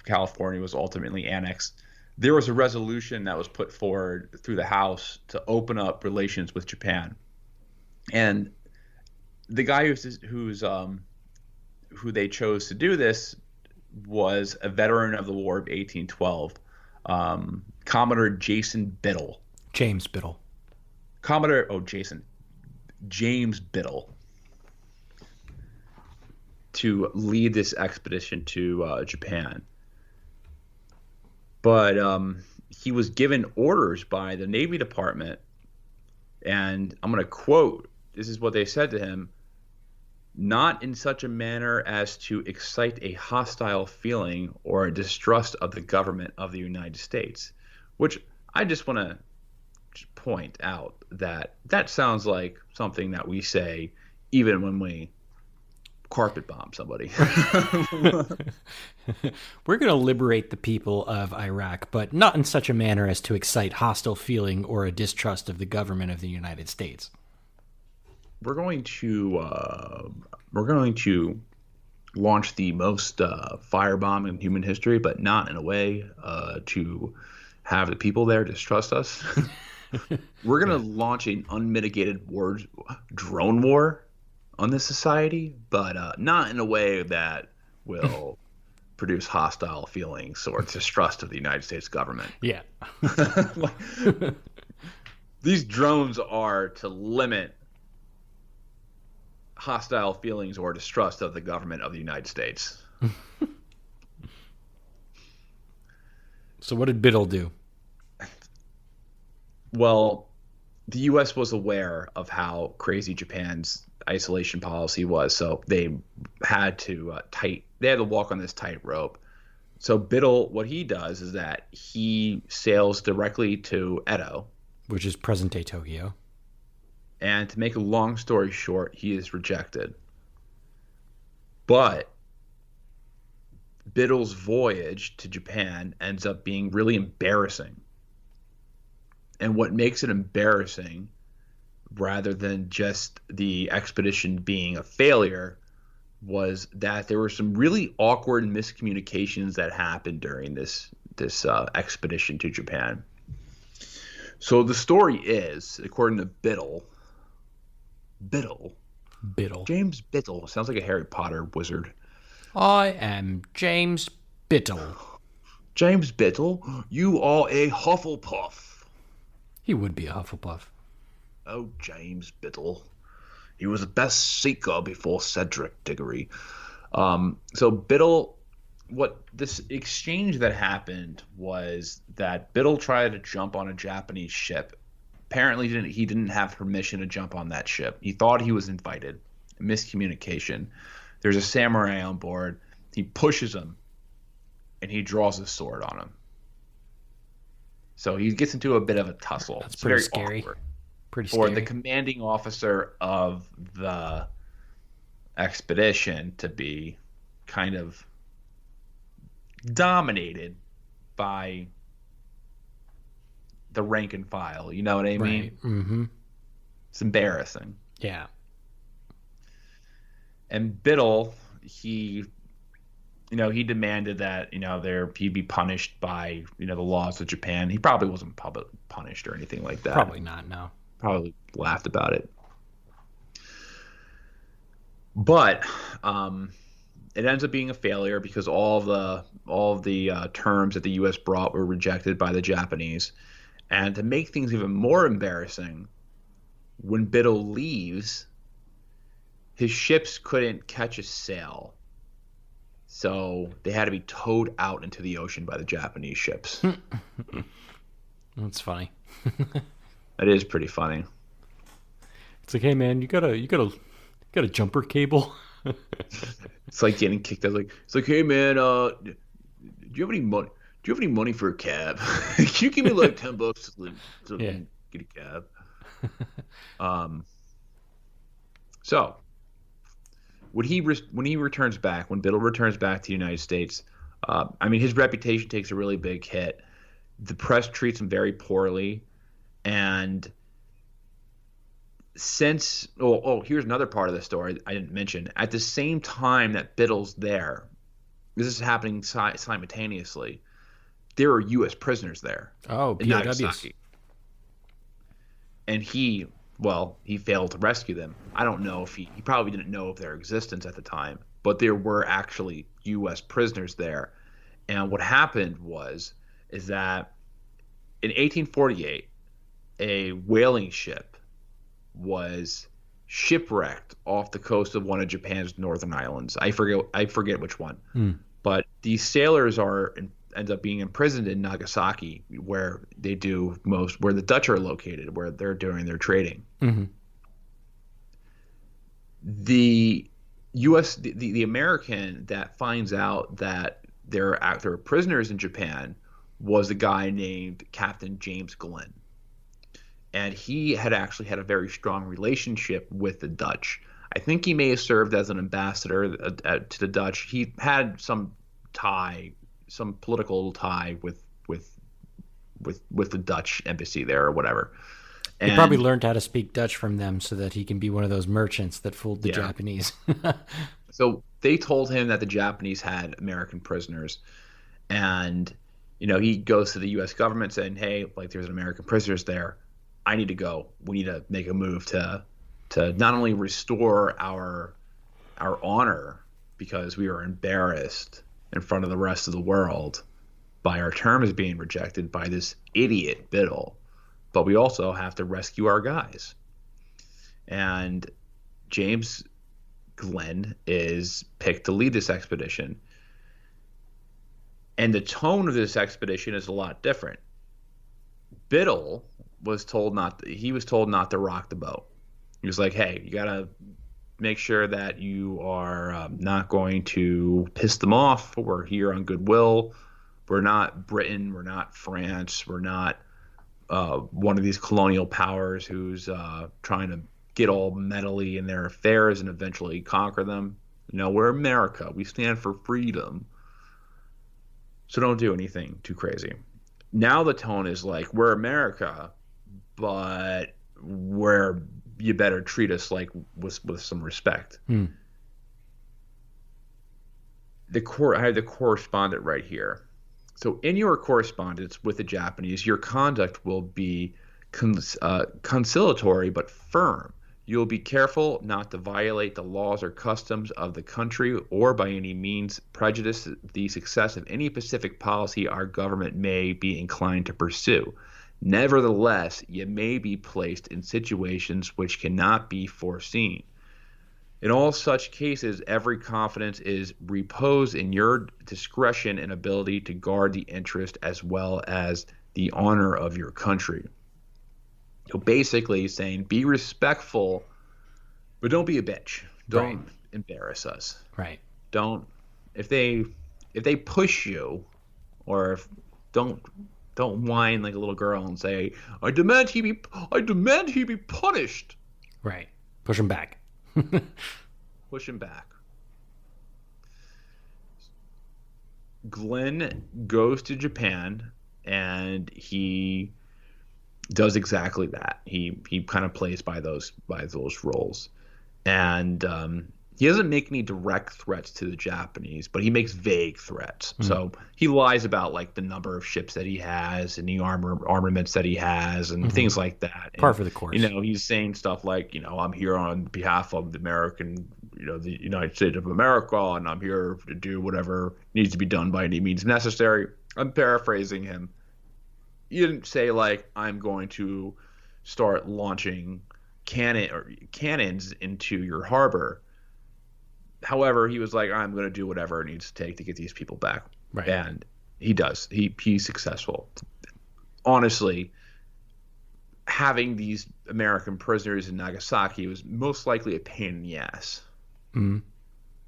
California was ultimately annexed, there was a resolution that was put forward through the House to open up relations with Japan. And the guy who they chose to do this was a veteran of the War of 1812, Commodore Jason Biddle. James Biddle. James Biddle. To lead this expedition to Japan. But he was given orders by the Navy Department, and I'm going to quote, this is what they said to him: "Not in such a manner as to excite a hostile feeling or a distrust of the government of the United States," which I just want to point out that sounds like something that we say even when we carpet bomb somebody. We're going to liberate the people of Iraq, but not in such a manner as to excite hostile feeling or a distrust of the government of the United States. We're going to launch the most firebomb in human history, but not in a way to have the people there distrust us. We're going to launch an unmitigated drone war on this society, but not in a way that will produce hostile feelings or distrust of the United States government. Yeah. These drones are to limit hostile feelings or distrust of the government of the United States. So what did Biddle do? Well, the U.S. was aware of how crazy Japan's isolation policy was, so they had to walk on this tightrope. So Biddle, what he does is that he sails directly to Edo, which is present-day Tokyo. And to make a long story short, he is rejected. But Biddle's voyage to Japan ends up being really embarrassing. And what makes it embarrassing, rather than just the expedition being a failure, was that there were some really awkward miscommunications that happened during this expedition to Japan. So the story is, according to Biddle, James Biddle sounds like a Harry Potter wizard. I am James Biddle. James Biddle, you are a Hufflepuff. He would be a Hufflepuff. Oh, James Biddle. He was the best seeker before Cedric Diggory. So Biddle, what this exchange that happened was that Biddle tried to jump on a Japanese ship. Apparently he didn't have permission to jump on that ship. He thought he was invited. Miscommunication. There's a samurai on board. He pushes him, and he draws his sword on him. So he gets into a bit of a tussle. That's it's pretty very scary. Awkward. Pretty For scary. the commanding officer of the expedition to be kind of dominated by the rank and file. You know what I mean? Right. Mm-hmm. It's embarrassing. Yeah. And Biddle, he demanded that, he'd be punished by, the laws of Japan. He probably wasn't punished or anything like that. Probably not, no. Probably laughed about it. But it ends up being a failure because all of the terms that the U.S. brought were rejected by the Japanese. And to make things even more embarrassing, when Biddle leaves, his ships couldn't catch a sail. So they had to be towed out into the ocean by the Japanese ships. That's funny. That is pretty funny. It's like, hey man, you got a jumper cable? It's like getting kicked out. It's like, hey man, do you have any money? Do you have any money for a cab? Can you give me like $10 to get a cab? So when he returns back, when Biddle returns back to the United States, his reputation takes a really big hit. The press treats him very poorly, and here's another part of the story I didn't mention. At the same time that Biddle's there, this is happening simultaneously. There are U.S. prisoners there. Oh, in Nagasaki. And he failed to rescue them. I don't know if he probably didn't know of their existence at the time, but there were actually U.S. prisoners there. And what happened is that in 1848, a whaling ship was shipwrecked off the coast of one of Japan's northern islands. I forget which one. But these sailors end up being imprisoned in Nagasaki, where where the Dutch are located, where they're doing their trading. Mm-hmm. The the American that finds out that there are prisoners in Japan was a guy named Captain James Glenn. And he had actually had a very strong relationship with the Dutch. I think he may have served as an ambassador to the Dutch. He had some political tie with the Dutch embassy there or whatever. He probably learned how to speak Dutch from them so that he can be one of those merchants that fooled the Japanese. So they told him that the Japanese had American prisoners, and he goes to the U.S. government saying, "Hey, there's an American prisoners there. I need to go. We need to make a move to not only restore our honor, because we were embarrassed in front of the rest of the world by our terms being rejected by this idiot Biddle, but we also have to rescue our guys." And James Glenn is picked to lead this expedition. And the tone of this expedition is a lot different. Biddle was told not to rock the boat. He was like, hey, you gotta make sure that you are not going to piss them off. We're here on goodwill. We're not Britain. We're not France. We're not one of these colonial powers who's trying to get all meddly in their affairs and eventually conquer them. We're America. We stand for freedom. So don't do anything too crazy. Now the tone is like, we're America, but you better treat us like with some respect. I have the correspondent right here. So in your correspondence with the Japanese, your conduct will be conciliatory but firm. You'll be careful not to violate the laws or customs of the country or by any means prejudice the success of any Pacific policy our government may be inclined to pursue. Nevertheless, you may be placed in situations which cannot be foreseen. In all such cases, every confidence is reposed in your discretion and ability to guard the interest as well as the honor of your country. So basically saying, be respectful, but don't be a bitch. Don't embarrass us. Right. Don't if they push you, or don't whine like a little girl and say, I demand he be punished. Right. Push him back. Push him back. Glenn goes to Japan and he does exactly that. He kind of plays by those roles, and he doesn't make any direct threats to the Japanese, but he makes vague threats. So he lies about like the number of ships that he has and the armaments that he has and things like that. Par for the course. He's saying stuff like, I'm here on behalf of the the United States of America, and I'm here to do whatever needs to be done by any means necessary. I'm paraphrasing him. He didn't say like, I'm going to start launching cannons into your harbor. However, he was like, I'm going to do whatever it needs to take to get these people back. Right. And he does. He's successful. Honestly, having these American prisoners in Nagasaki was most likely a pain in the ass. Mm-hmm.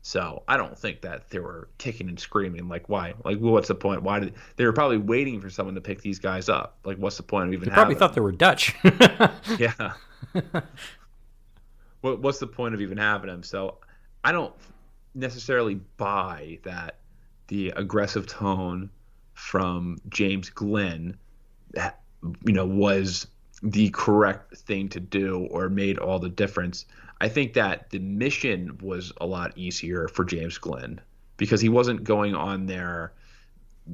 So I don't think that they were kicking and screaming. Like, why? Like, what's the point? They were probably waiting for someone to pick these guys up. Like, what's the point of even having them? They probably thought they were Dutch. Yeah. What's the point of even having them? So I don't necessarily buy that the aggressive tone from James Glenn, was the correct thing to do or made all the difference. I think that the mission was a lot easier for James Glenn because he wasn't going on there.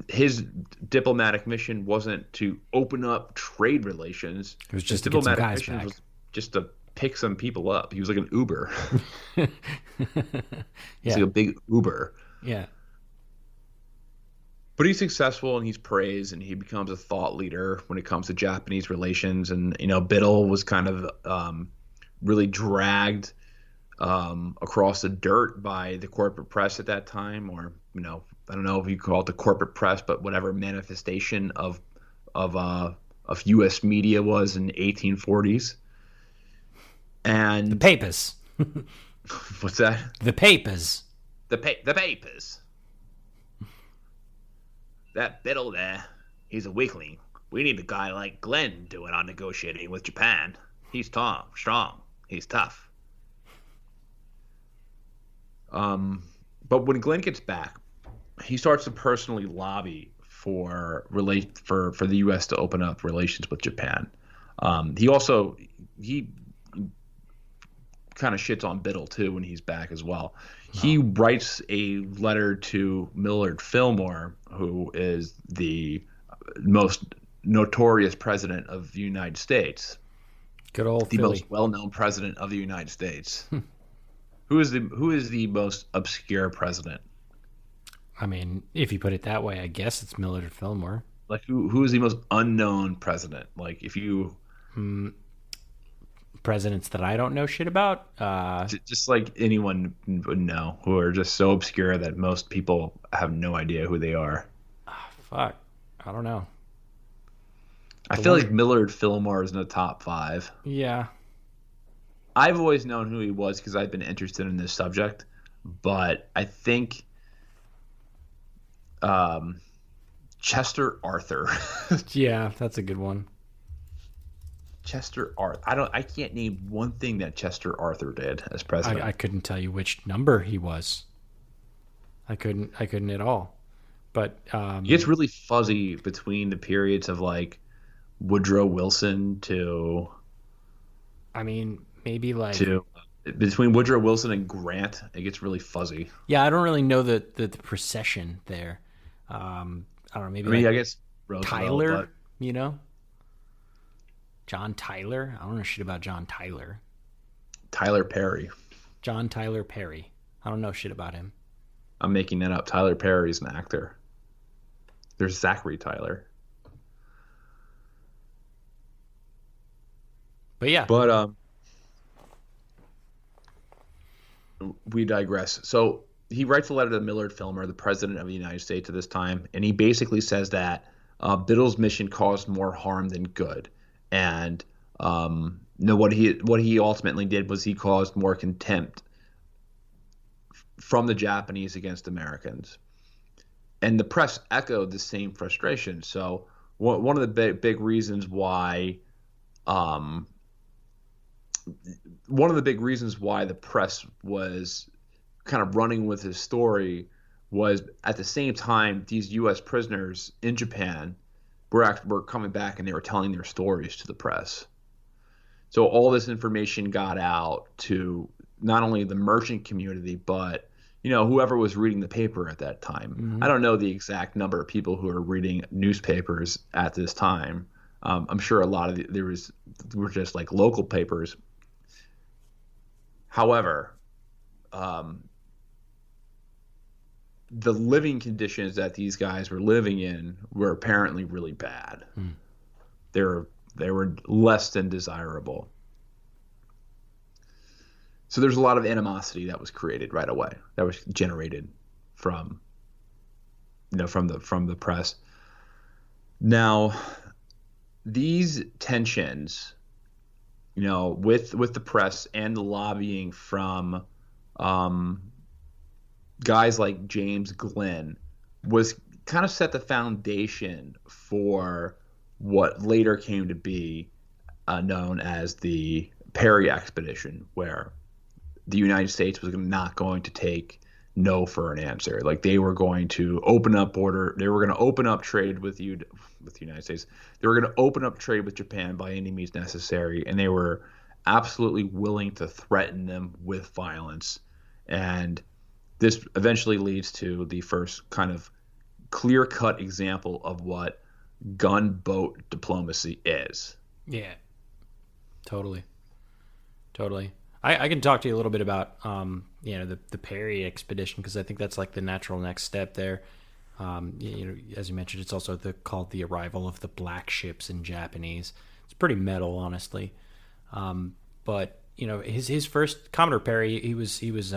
His diplomatic mission wasn't to open up trade relations. It was just His to get some diplomatic guys mission back. was just to pick some people up. He was like an Uber. He's like a big Uber. Yeah. But he's successful and he's praised and he becomes a thought leader when it comes to Japanese relations. And, Biddle was kind of really dragged across the dirt by the corporate press at that time, or, I don't know if you call it the corporate press, but whatever manifestation of U.S. media was in the 1840s. And the papers. What's that? The papers. The papers. That Biddle there, he's a weakling. We need a guy like Glenn doing our negotiating with Japan. He's strong. He's tough. But when Glenn gets back, he starts to personally lobby for the U.S. to open up relations with Japan. He kind of shits on Biddle too when he's back as well. He writes a letter to Millard Fillmore, who is the most notorious president of the United States. Good old the Philly. Most well-known president of the United States. Who is the most obscure president? I mean, if you put it that way, I guess it's Millard Fillmore. Like who is the most unknown president? Like if you presidents that I don't know shit about. Just like anyone would know, who are just so obscure that most people have no idea who they are. Fuck, I don't know. I feel like Millard Fillmore is in the top 5. Yeah. I've always known who he was because I've been interested in this subject, but I think Chester Arthur. Yeah, that's a good one. Chester Arthur. I can't name one thing that Chester Arthur did as president. I couldn't tell you which number he was. I couldn't at all. But it gets really fuzzy between the periods of like Woodrow Wilson to. I mean, maybe like between Woodrow Wilson and Grant, it gets really fuzzy. Yeah, I don't really know the procession there. I don't know. Maybe I guess Roosevelt, Tyler. but... You know, John Tyler. I don't know shit about John Tyler. Tyler Perry. John Tyler Perry. I don't know shit about him. I'm making that up. Tyler Perry is an actor. There's Zachary Tyler. But yeah. But we digress. So he writes a letter to Millard Fillmore, the president of the United States at this time, and he basically says that Biddle's mission caused more harm than good. And what he ultimately did was he caused more contempt from the Japanese against Americans. And the press echoed the same frustration. So one of the big reasons why the press was kind of running with his story was at the same time these U.S. prisoners in Japan were coming back and they were telling their stories to the press. So all this information got out to not only the merchant community, but whoever was reading the paper at that time. Mm-hmm. I don't know the exact number of people who are reading newspapers at this time. I'm sure a lot of were just like local papers. However, the living conditions that these guys were living in were apparently really bad. They were less than desirable. So there's a lot of animosity that was created right away, that was generated from the press. Now, these tensions, with the press and the lobbying from guys like James Glenn, was kind of set the foundation for what later came to be known as the Perry Expedition, where the United States was not going to take no for an answer. Like they were going to open up trade with the United States. They were going to open up trade with Japan by any means necessary, and they were absolutely willing to threaten them with violence. And this eventually leads to the first kind of clear-cut example of what gunboat diplomacy is. Yeah, totally. I can talk to you a little bit about the Perry expedition, because I think that's like the natural next step there. As you mentioned, it's also called the arrival of the black ships in Japanese. It's pretty metal, honestly. But his first Commodore Perry, he was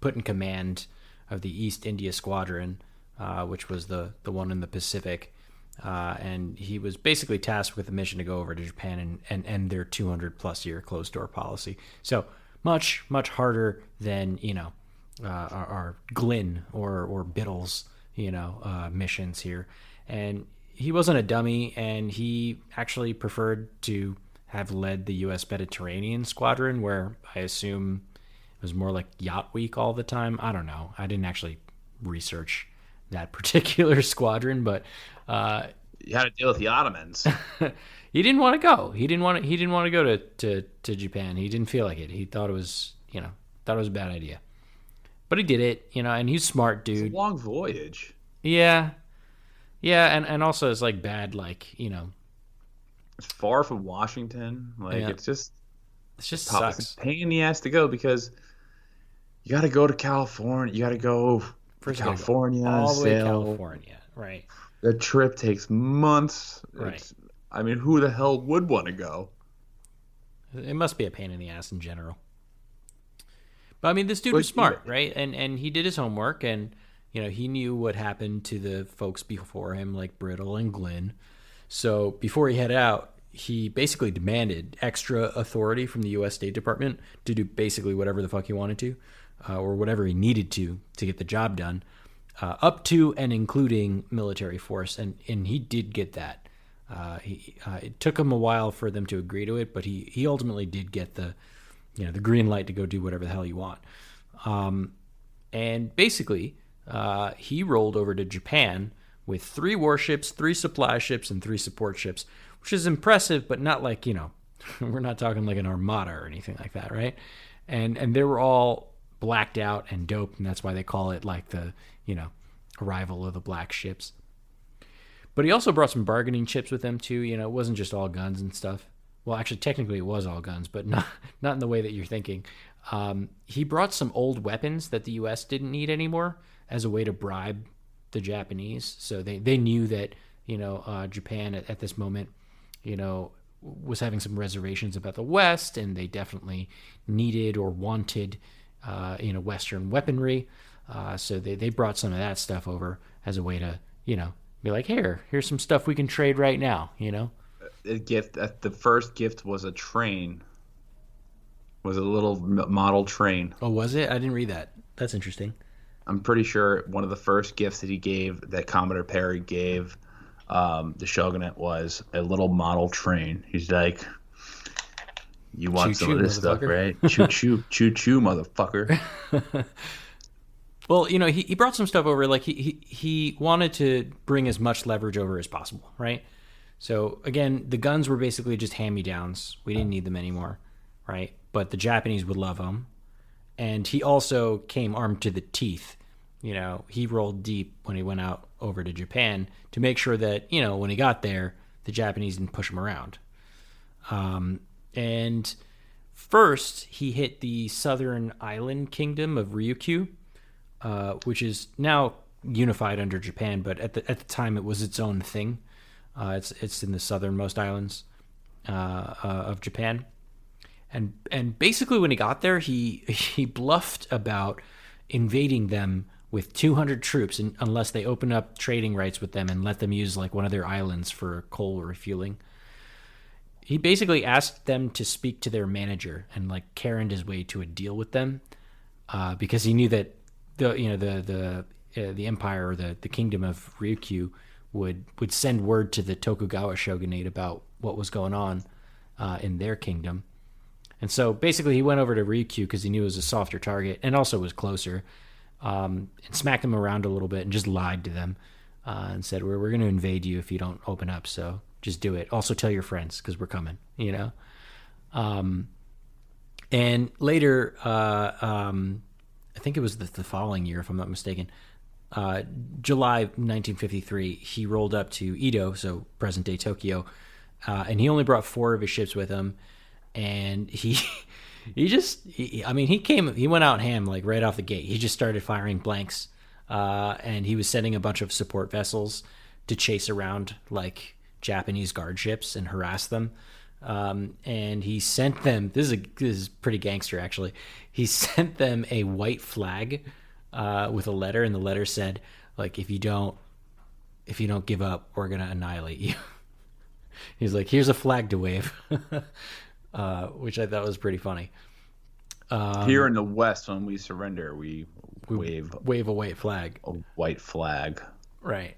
put in command of the East India Squadron, which was the one in the Pacific. And he was basically tasked with a mission to go over to Japan and end their 200+ year closed door policy. So much harder than our Glynn or Biddle's missions here. And he wasn't a dummy, and he actually preferred to have led the U.S. Mediterranean Squadron, where I assume it was more like Yacht Week all the time. I don't know. I didn't actually research that particular squadron, but you had to deal with the Ottomans. He didn't want to go. He didn't want to go to Japan. He didn't feel like it. He thought it was a bad idea. But he did it, and he's a smart dude. It's a long voyage. Yeah, and also it's like bad, it's far from Washington. It just sucks. It's a pain in the ass to go, because you got to go to California. You got to go to California, all the way to California, right? The trip takes months. Right. Who the hell would want to go? It must be a pain in the ass in general. But this dude was smart, right? And he did his homework, and he knew what happened to the folks before him, like Brittle and Glynn. So before he headed out, he basically demanded extra authority from the U.S. State Department to do basically whatever the fuck he wanted to, or whatever he needed to get the job done, up to and including military force. And he did get that. It took him a while for them to agree to it, but he ultimately did get the green light to go do whatever the hell you want. And basically, he rolled over to Japan with 3 warships, 3 supply ships, and 3 support ships, which is impressive, but not like, we're not talking like an armada or anything like that, right? And they were all blacked out and doped, and that's why they call it like the, arrival of the black ships. But he also brought some bargaining chips with him too. It wasn't just all guns and stuff. Well, actually, technically it was all guns, but not in the way that you're thinking. He brought some old weapons that the U.S. didn't need anymore as a way to bribe the Japanese. So they knew that, Japan at this moment, was having some reservations about the West, and they definitely needed or wanted, Western weaponry. So they brought some of that stuff over as a way to, be like, here's some stuff we can trade right now, The first gift was a train. Was a little model train. Oh, was it? I didn't read that. That's interesting. I'm pretty sure one of the first gifts that he gave, that Commodore Perry gave the shogunate, was a little model train. He's like, you want some of this stuff, right? Choo-choo, choo-choo, motherfucker. Well, he brought some stuff over. Like, he wanted to bring as much leverage over as possible, right? So, again, the guns were basically just hand-me-downs. We didn't need them anymore, right? But the Japanese would love them. And he also came armed to the teeth. He rolled deep when he went out over to Japan to make sure that, when he got there, the Japanese didn't push him around. And first, he hit the southern island kingdom of Ryukyu, which is now unified under Japan, but at the time it was its own thing. It's in the southernmost islands of Japan. And basically when he got there, he bluffed about invading them with 200 troops unless they opened up trading rights with them and let them use like one of their islands for coal refueling. He basically asked them to speak to their manager and like Karened his way to a deal with them, because he knew that the empire, or the kingdom of Ryukyu would send word to the Tokugawa shogunate about what was going on in their kingdom. And so basically he went over to Ryukyu because he knew it was a softer target and also was closer, and smacked them around a little bit and just lied to them, and said, we're going to invade you if you don't open up, so just do it. Also tell your friends because we're coming, And later, I think it was the following year, if I'm not mistaken, July 1953, he rolled up to Edo, so present-day Tokyo, and he only brought 4 of his ships with him. And he went out ham like right off the gate. He just started firing blanks, and he was sending a bunch of support vessels to chase around like Japanese guard ships and harass them. And he sent them. This is pretty gangster, actually. He sent them a white flag with a letter, and the letter said, like, if you don't give up, we're gonna annihilate you. He's like, here's a flag to wave. Which I thought was pretty funny. Here in the West, when we surrender, we wave a white flag. A white flag. Right.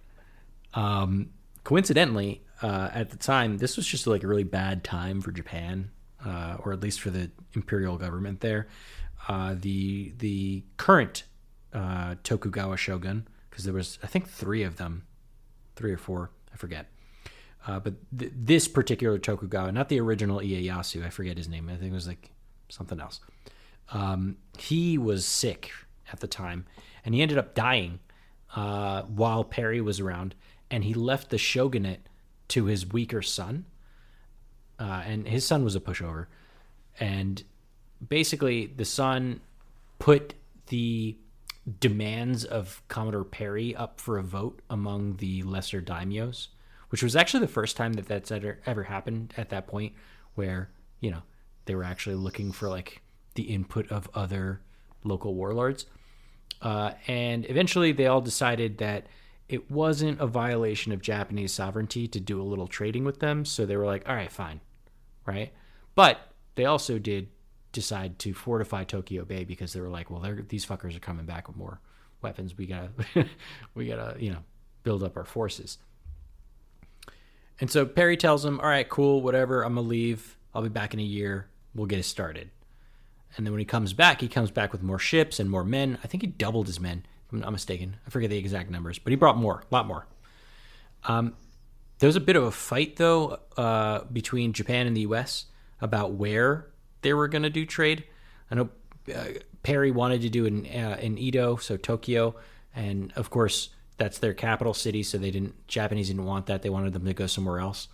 Coincidentally, at the time, this was just like a really bad time for Japan, or at least for the imperial government there. The current Tokugawa shogun, because there was, I think, 3 of them, 3 or 4, I forget. But this particular Tokugawa, not the original Ieyasu, I forget his name. I think it was like something else. He was sick at the time, and he ended up dying while Perry was around, and he left the shogunate to his weaker son. And his son was a pushover. And basically, the son put the demands of Commodore Perry up for a vote among the lesser daimyos, which was actually the first time that that's ever happened at that point, where, they were actually looking for like the input of other local warlords. And eventually they all decided that it wasn't a violation of Japanese sovereignty to do a little trading with them. So they were like, all right, fine. Right. But they also did decide to fortify Tokyo Bay because they were like, well, these fuckers are coming back with more weapons. We gotta, build up our forces. And so Perry tells him, all right, cool, whatever. I'm going to leave. I'll be back in a year. We'll get it started. And then when he comes back with more ships and more men. I think he doubled his men. I'm not mistaken. I forget the exact numbers, but he brought more, a lot more. There was a bit of a fight, though, between Japan and the U.S. about where they were going to do trade. I know Perry wanted to do it in Edo, so Tokyo, and of course that's their capital city, so Japanese didn't want that. They wanted them to go somewhere else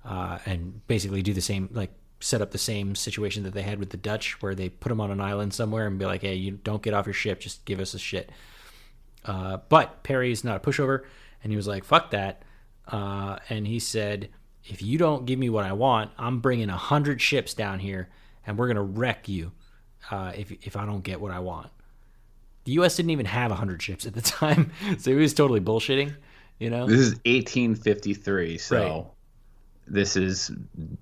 and basically do the same, like set up the same situation that they had with the Dutch, where they put them on an island somewhere and be like, hey, you don't get off your ship, just give us a shit. But Perry's not a pushover, and he was like, fuck that. And he said, if you don't give me what I want, I'm bringing 100 ships down here, and we're going to wreck you if I don't get what I want. The U.S. didn't even have 100 ships at the time, so he was totally bullshitting, you know? This is 1853, so right. This is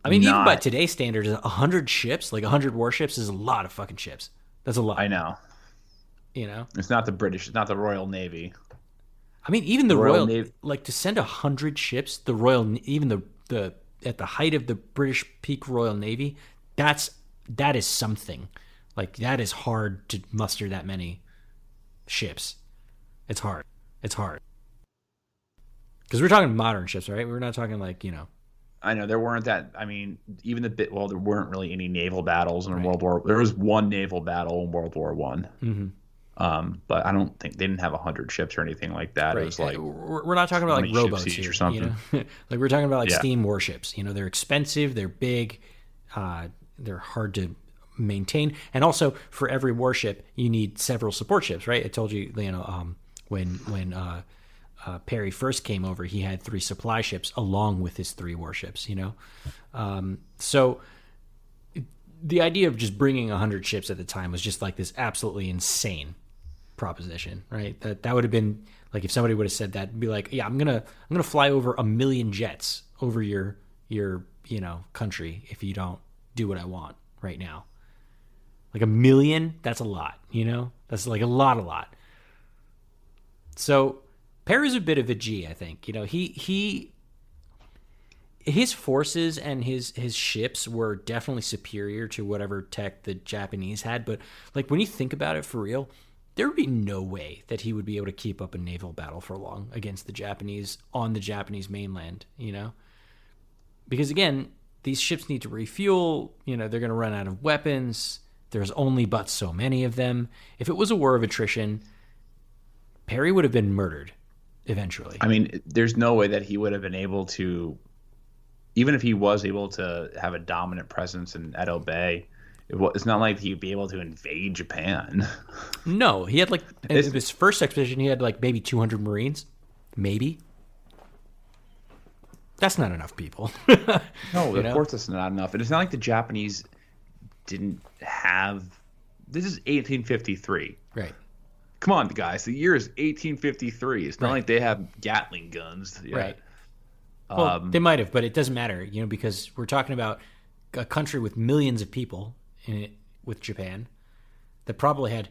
even by today's standards, 100 ships, like 100 warships, is a lot of fucking ships. That's a lot. I know. You know? It's not the British, it's not the Royal Navy. I mean, even the Royal Navy, like to send 100 ships, the Royal, even the at the height of the British peak Royal Navy, that is something. Like, that is hard to muster that many ships. It's hard. Because we're talking modern ships, right? We're not talking like, I know there weren't that. I mean, even there weren't really any naval battles in World War. There was one naval battle in World War I. Mm-hmm. But I don't think they didn't have 100 ships or anything like that. Right. It was like we're not talking about like rowboats here, or something. Like we're talking about like steam warships. They're expensive, they're big, they're hard to maintain, and also for every warship you need several support ships, right? I told you, when Perry first came over, he had 3 supply ships along with his 3 warships. So the idea of just bringing 100 ships at the time was just like this absolutely insane proposition, right? That would have been like, if somebody would have said that, be like, yeah, I'm gonna fly over 1 million jets over your country if you don't do what I want right now. Like 1 million, that's a lot, that's like a lot. So Perry's a bit of a G, I think. His forces and his ships were definitely superior to whatever tech the Japanese had. But like, when you think about it for real, there would be no way that he would be able to keep up a naval battle for long against the Japanese on the Japanese mainland, because again, these ships need to refuel, they're going to run out of weapons. There's only but so many of them. If it was a war of attrition, Perry would have been murdered eventually. I mean, there's no way that he would have been able to, even if he was able to have a dominant presence in Edo Bay, it's not like he'd be able to invade Japan. No, he had in his first expedition, he had like maybe 200 Marines. Maybe. That's not enough people. No, of course it's not enough. And it's not like the Japanese didn't have. This is 1853. Right. Come on, guys. The year is 1853. It's not like they have Gatling guns yet. Right. Well, they might have, but it doesn't matter, because we're talking about a country with millions of people in it, with Japan, that probably had,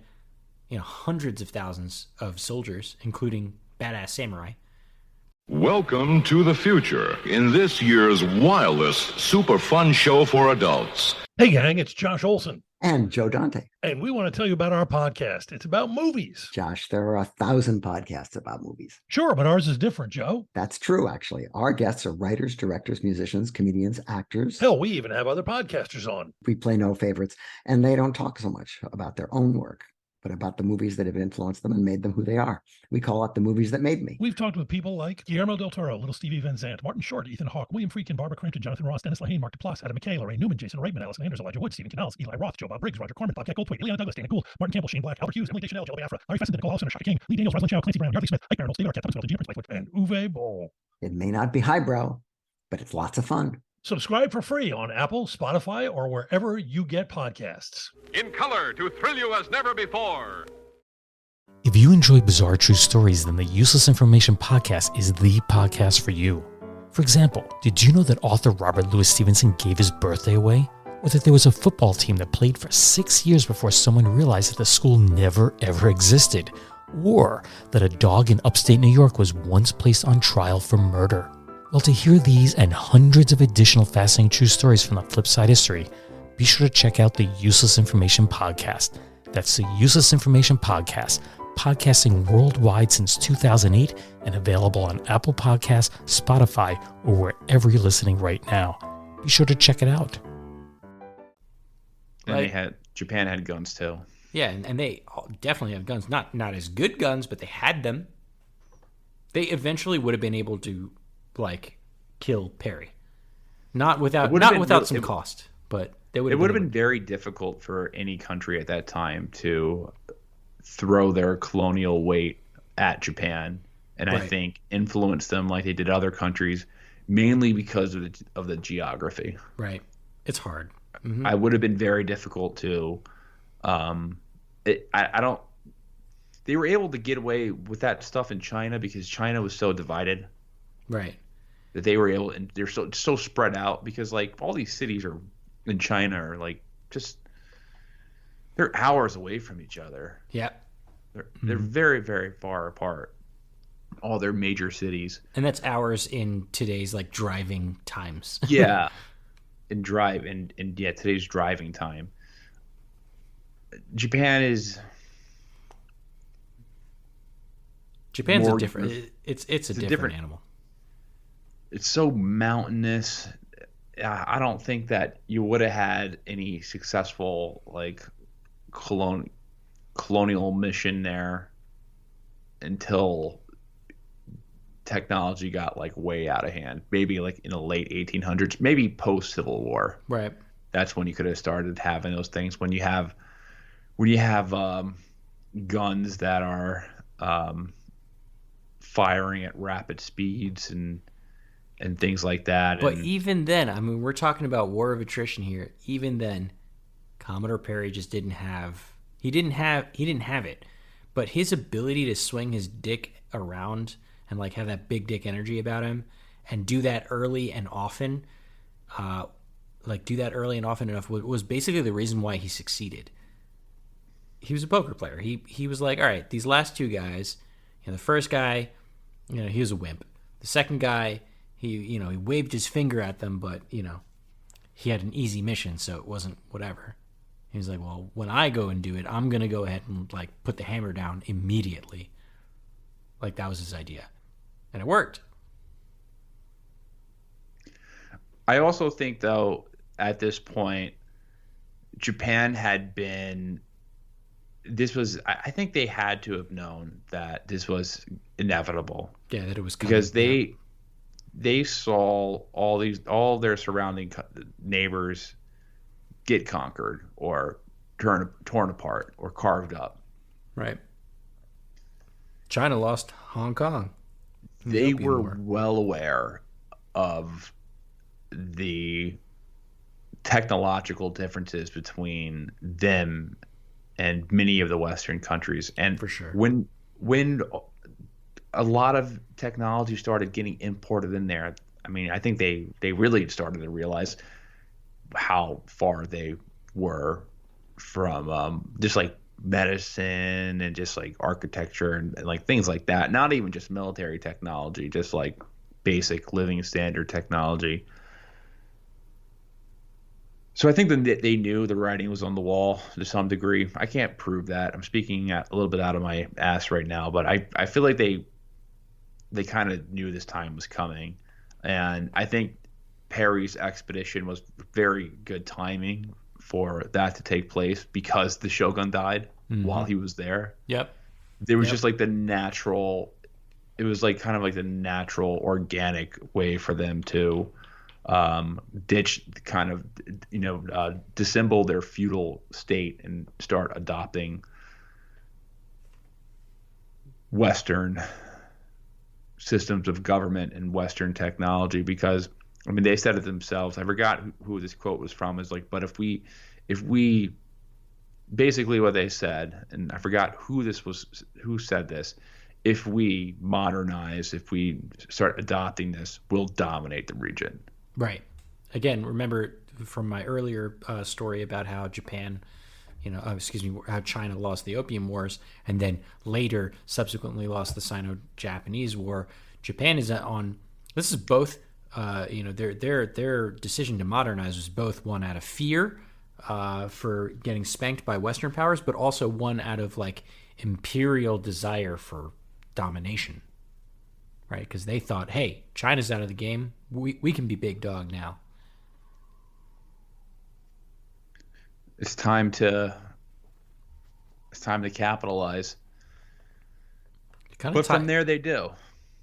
hundreds of thousands of soldiers, including badass samurai. Welcome to the future in this year's wildest super fun show for adults. Hey gang, it's Josh Olson. And Joe Dante. And we want to tell you about our podcast. It's about movies. Josh, there are 1,000 podcasts about movies. Sure, but ours is different, Joe. That's true, actually. Our guests are writers, directors, musicians, comedians, actors. Hell, we even have other podcasters on. We play no favorites, and they don't talk so much about their own work, but about the movies that have influenced them and made them who they are. We call it The Movies That Made Me. We've talked with people like Guillermo del Toro, Little Stevie Van Zandt, Martin Short, Ethan Hawke, William Friedkin, Barbara Crampton, Jonathan Ross, Dennis Lehane, Mark Duplass, Adam McKay, Lorraine Newman, Jason Reitman, Alison Anders, Elijah Wood, Stephen Canals, Eli Roth, Joe Bob Briggs, Roger Corman, Bobcat Goldthwait, Ileana Douglas, Dana Gould, Martin Campbell, Shane Black, Albert Hughes, Emily Deschanel, Joe Biafra, Larry Fessenden, Nicole Houseman, Shaka King, Lee Daniels, Roslyn Chow, Clancy Brown, Harvey Smith, Ike Barinholtz, David Arquette, Thomas Middleton, Gina Prince Blakewood, and Uwe Boll. It may not be highbrow, but it's lots of fun. Subscribe for free on Apple, Spotify, or wherever you get podcasts. In color to thrill you as never before. If you enjoy bizarre true stories, then the Useless Information Podcast is the podcast for you. For example, did you know that author Robert Louis Stevenson gave his birthday away? Or that there was a football team that played for 6 years before someone realized that the school never ever existed? Or that a dog in upstate New York was once placed on trial for murder? Well, to hear these and hundreds of additional fascinating true stories from the Flipside history, be sure to check out the Useless Information Podcast. That's the Useless Information Podcast, podcasting worldwide since 2008 and available on Apple Podcasts, Spotify, or wherever you're listening right now. Be sure to check it out. And Japan had guns too. Yeah, and they definitely have guns. Not as good guns, but they had them. They eventually would have been able to, like, kill Perry. Not without some cost, but they would. It would have been very difficult for any country at that time to throw their colonial weight at Japan, and right. I think influence them like they did other countries, mainly because of the geography. Right, it's hard. Mm-hmm. I would have been very difficult to. They were able to get away with that stuff in China because China was so divided. Right. That they were able, and they're so spread out because like all these cities are in China are like just. They're hours away from each other. Yeah. They're very, very far apart. All their major cities. And that's hours in today's like driving times. Yeah. Today's driving time. Japan's a different it's a different animal. It's so mountainous. I don't think that you would have had any successful like colonial mission there until technology got like way out of hand. Maybe like in the late 1800s, maybe post Civil War. Right. That's when you could have started having those things. When you have guns that are firing at rapid speeds and things like that. But even then, I mean, we're talking about war of attrition here. Even then, Commodore Perry just didn't have it. But his ability to swing his dick around and like have that big dick energy about him and do that early and often, enough was basically the reason why he succeeded. He was a poker player. He was like, all right, these last two guys, the first guy, he was a wimp. The second guy, he waved his finger at them, but he had an easy mission, so it wasn't whatever. He was like, well, when I go and do it, I'm gonna go ahead and like put the hammer down immediately. Like that was his idea, and it worked. I also think, though, at this point, Japan had been. I think they had to have known that this was inevitable. Yeah, that it was coming. Because they saw all their surrounding neighbors get conquered or torn apart or carved up. Right. China lost Hong Kong. They were well aware of the technological differences between them and many of the Western countries. And for sure, when a lot of technology started getting imported in there, I mean, I think they really started to realize how far they were from just like medicine and just like architecture and like things like that. Not even just military technology, just like basic living standard technology. So I think that they knew the writing was on the wall to some degree. I can't prove that. I'm speaking a little bit out of my ass right now, but I feel like they kind of knew this time was coming. And I think Perry's expedition was very good timing for that to take place because the Shogun died while he was there. Yep. There was just like the natural – it was like kind of like the natural organic way for them to ditch kind of, dissemble their feudal state and start adopting Western systems of government and Western technology because – I mean, they said it themselves. I forgot who this quote was from. Is like, but if we basically what they said, and I forgot who said this. If we modernize, if we start adopting this, we'll dominate the region. Right. Again, remember from my earlier story about how Japan, how China lost the Opium Wars and then later subsequently lost the Sino-Japanese War. Japan is on. This is both. Their decision to modernize was both one out of fear for getting spanked by Western powers, but also one out of like imperial desire for domination, right? Because they thought, hey, China's out of the game. We can be big dog now. It's time to capitalize. But from there, they do.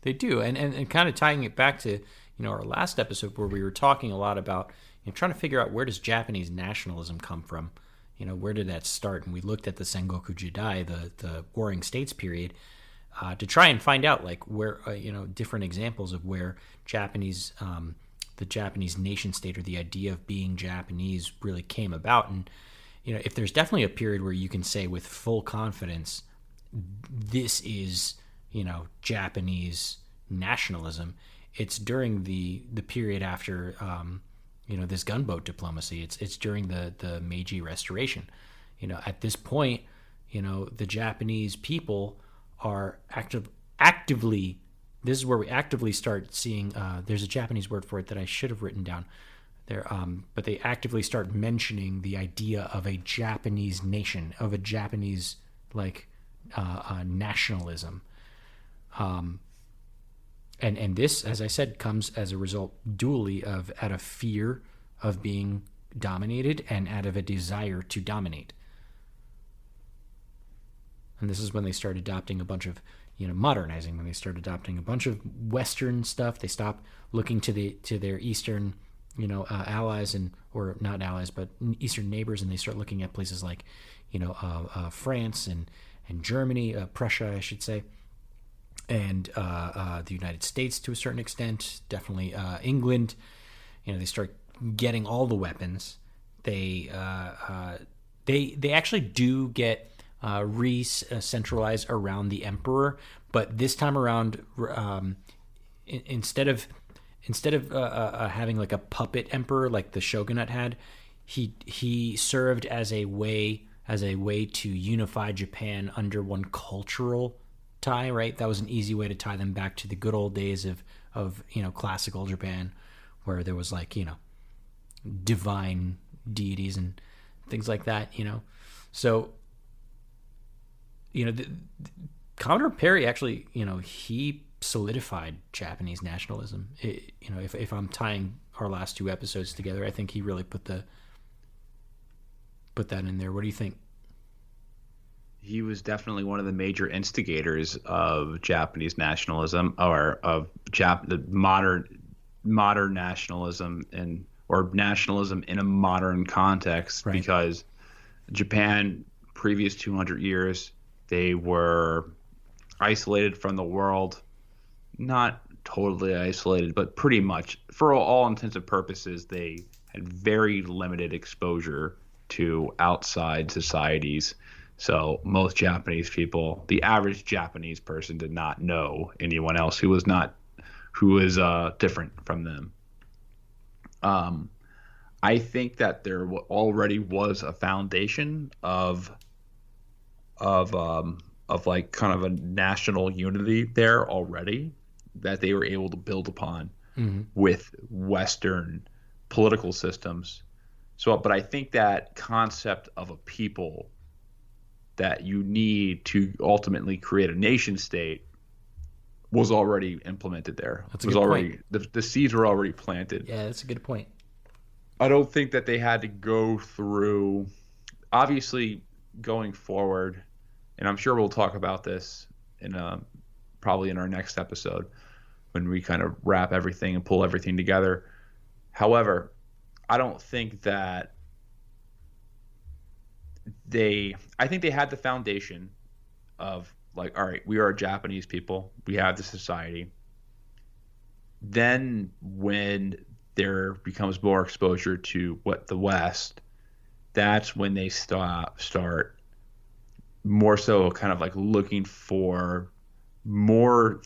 They do, and kind of tying it back to our last episode where we were talking a lot about trying to figure out where does Japanese nationalism come from. Where did that start? And we looked at the Sengoku Jidai, the Warring States period, to try and find out like where different examples of where the Japanese nation state or the idea of being Japanese really came about. And if there's definitely a period where you can say with full confidence this is Japanese nationalism, it's during the period after this gunboat diplomacy. It's during the Meiji Restoration. At this point, the Japanese people are actively. This is where we actively start seeing. There's a Japanese word for it that I should have written down there, but they actively start mentioning the idea of a Japanese nation, of a Japanese nationalism. And this, as I said, comes as a result dually out of fear of being dominated and out of a desire to dominate. And this is when they start adopting a bunch of, modernizing. When they start adopting a bunch of Western stuff, they stop looking to their Eastern, allies or not allies, but Eastern neighbors, and they start looking at places like, France and Germany, Prussia, I should say. And the United States to a certain extent, definitely England. They start getting all the weapons. They actually do get re-centralized around the emperor, but this time around, instead of having like a puppet emperor like the shogunate had, he served as a way to unify Japan under one cultural tie, right? That was an easy way to tie them back to the good old days of classical Japan, where there was divine deities and things like that, So, Commodore Perry actually, he solidified Japanese nationalism. If I'm tying our last two episodes together, I think he really put that in there. What do you think? He was definitely one of the major instigators of Japanese nationalism, or of the modern nationalism or nationalism in a modern context, right? Because Japan, previous 200 years, they were isolated from the world, not totally isolated, but pretty much, for all intents and purposes, they had very limited exposure to outside societies. So most Japanese people, the average Japanese person, did not know anyone else who was different from them. I think that there already was a foundation of like kind of a national unity there already that they were able to build upon with Western political systems. So, but I think that concept of a people that you need to ultimately create a nation state was already implemented there. That's a good point. The seeds were already planted. Yeah, that's a good point. I don't think that they had to go through, obviously going forward, and I'm sure we'll talk about this probably in our next episode when we kind of wrap everything and pull everything together. However, I don't think that I think they had the foundation of like, all right, we are Japanese people. We have the society. Then when there becomes more exposure to what the West, that's when they start more so kind of like looking for more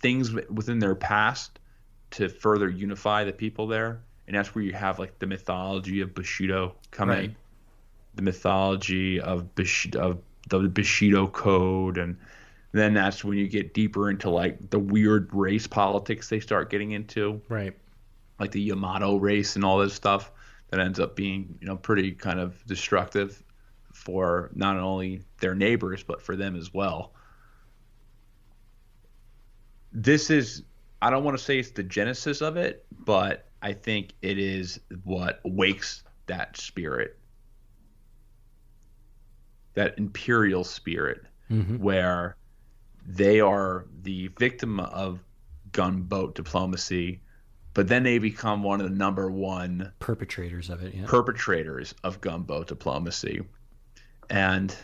things within their past to further unify the people there. And that's where you have like the mythology of Bushido coming, Right. the mythology of the Bushido code. And then that's when you get deeper into like the weird race politics they start getting into, Right. like the Yamato race and all this stuff that ends up being, pretty kind of destructive for not only their neighbors, but for them as well. This is, I don't want to say it's the genesis of it, but I think it is what wakes that spirit, that imperial spirit, where they are the victim of gunboat diplomacy, but then they become one of the number one perpetrators of it. Yeah. perpetrators of gunboat diplomacy. And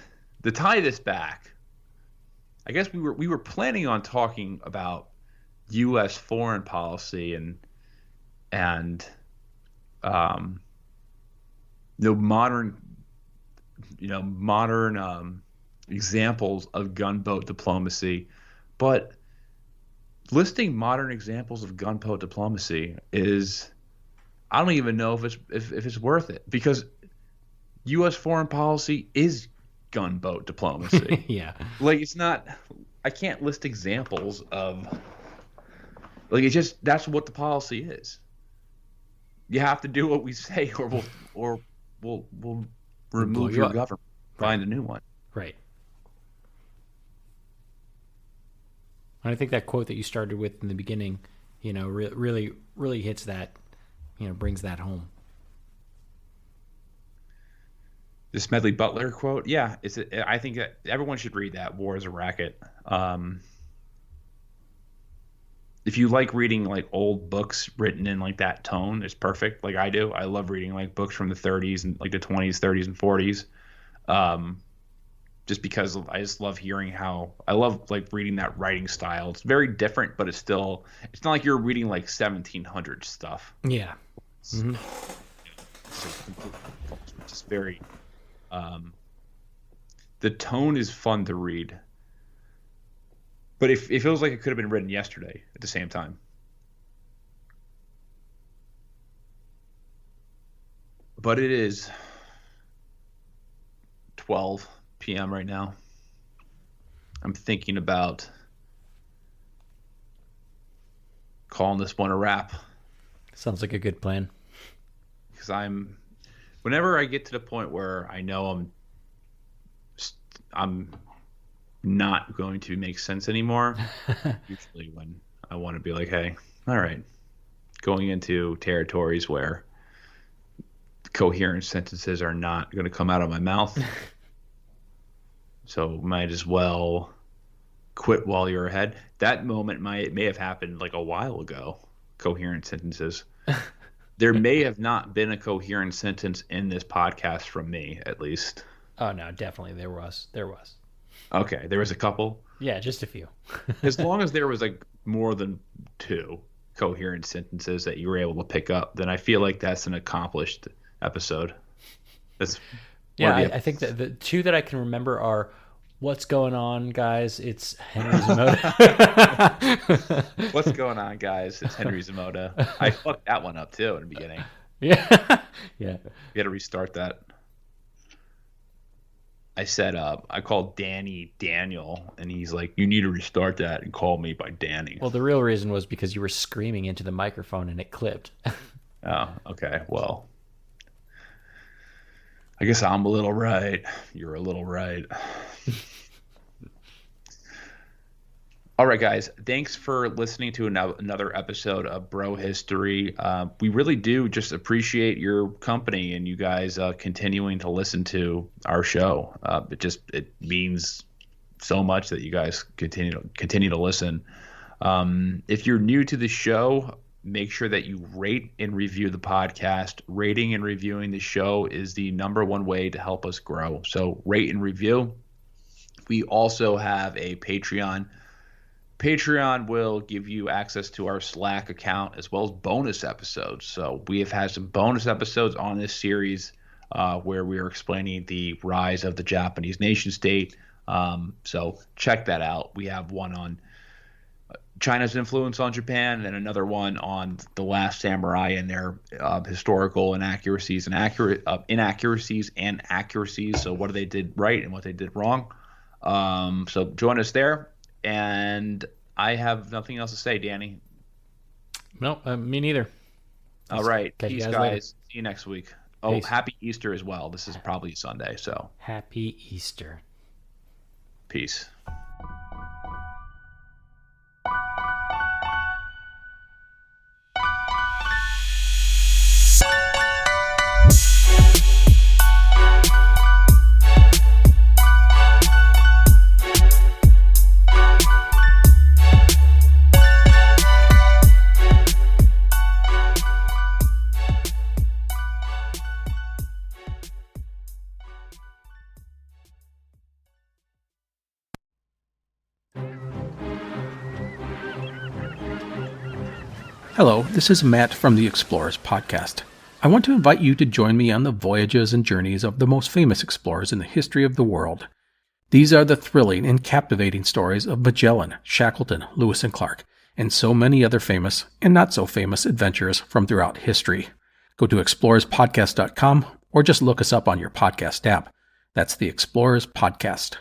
to tie this back, I guess we were planning on talking about U.S. foreign policy and modern examples of gunboat diplomacy, but listing modern examples of gunboat diplomacy is, I don't even know if it's worth it, because U.S. foreign policy is gunboat diplomacy. Yeah. Like, it's not, I can't list examples of, like, it's just, that's what the policy is. You have to do what we say, or we'll remove your government, find a new one. Right. And I think that quote that you started with in the beginning, really hits that, brings that home. The Smedley Butler quote, yeah, I think that everyone should read that. War is a Racket. If you like reading like old books written in like that tone, it's perfect. Like I do. I love reading like books from the 30s and like the 20s, 30s, and 40s. Just because I just love hearing I love like reading that writing style. It's very different, but it's not like you're reading like 1700 stuff. Yeah. Mm-hmm. It's just very, the tone is fun to read, but it feels like it could have been written yesterday at the same time. But it is 12 p.m. right now. I'm thinking about calling this one a wrap. Sounds like a good plan. Because whenever I get to the point where I know I'm not going to make sense anymore, usually when I want to be like, hey, all right, going into territories where coherent sentences are not going to come out of my mouth. So might as well quit while you're ahead. That moment may have happened like a while ago. Coherent sentences. There may have not been a coherent sentence in this podcast from me, at least. Oh no, definitely there was. Okay, there was a couple. Yeah, just a few. As long as there was like more than 2 coherent sentences that you were able to pick up, then I feel like that's an accomplished episode. I think that the 2 that I can remember are, "What's going on, guys? It's Henry Zamota." What's going on, guys? It's Henry Zamota. I fucked that one up too in the beginning. Yeah. Yeah. We had to restart that. I said, I called Danny Daniel, and he's like, you need to restart that and call me by Danny. Well, the real reason was because you were screaming into the microphone and it clipped. Oh, okay. Well, I guess I'm a little right. You're a little right. All right, guys. Thanks for listening to another episode of Bro History. We really do just appreciate your company and you guys continuing to listen to our show. It means so much that you guys continue to listen. If you're new to the show, make sure that you rate and review the podcast. Rating and reviewing the show is the number one way to help us grow. So rate and review. We also have a Patreon. Patreon will give you access to our Slack account as well as bonus episodes. So we have had some bonus episodes on this series where we are explaining the rise of the Japanese nation state. So check that out. We have one on China's influence on Japan, and another one on the Last Samurai and their historical inaccuracies and inaccuracies and accuracies. So what they did right and what they did wrong. So join us there. And I have nothing else to say, Danny. No, me neither. All right. Catch you Peace, guys guys. later. See you next week. Oh, Peace. happy Easter as well. This is probably Sunday, so Happy Easter. peace. Hello, this is Matt from the Explorers Podcast. I want to invite you to join me on the voyages and journeys of the most famous explorers in the history of the world. These are the thrilling and captivating stories of Magellan, Shackleton, Lewis and Clark, and so many other famous and not so famous adventurers from throughout history. Go to explorerspodcast.com or just look us up on your podcast app. That's the Explorers Podcast.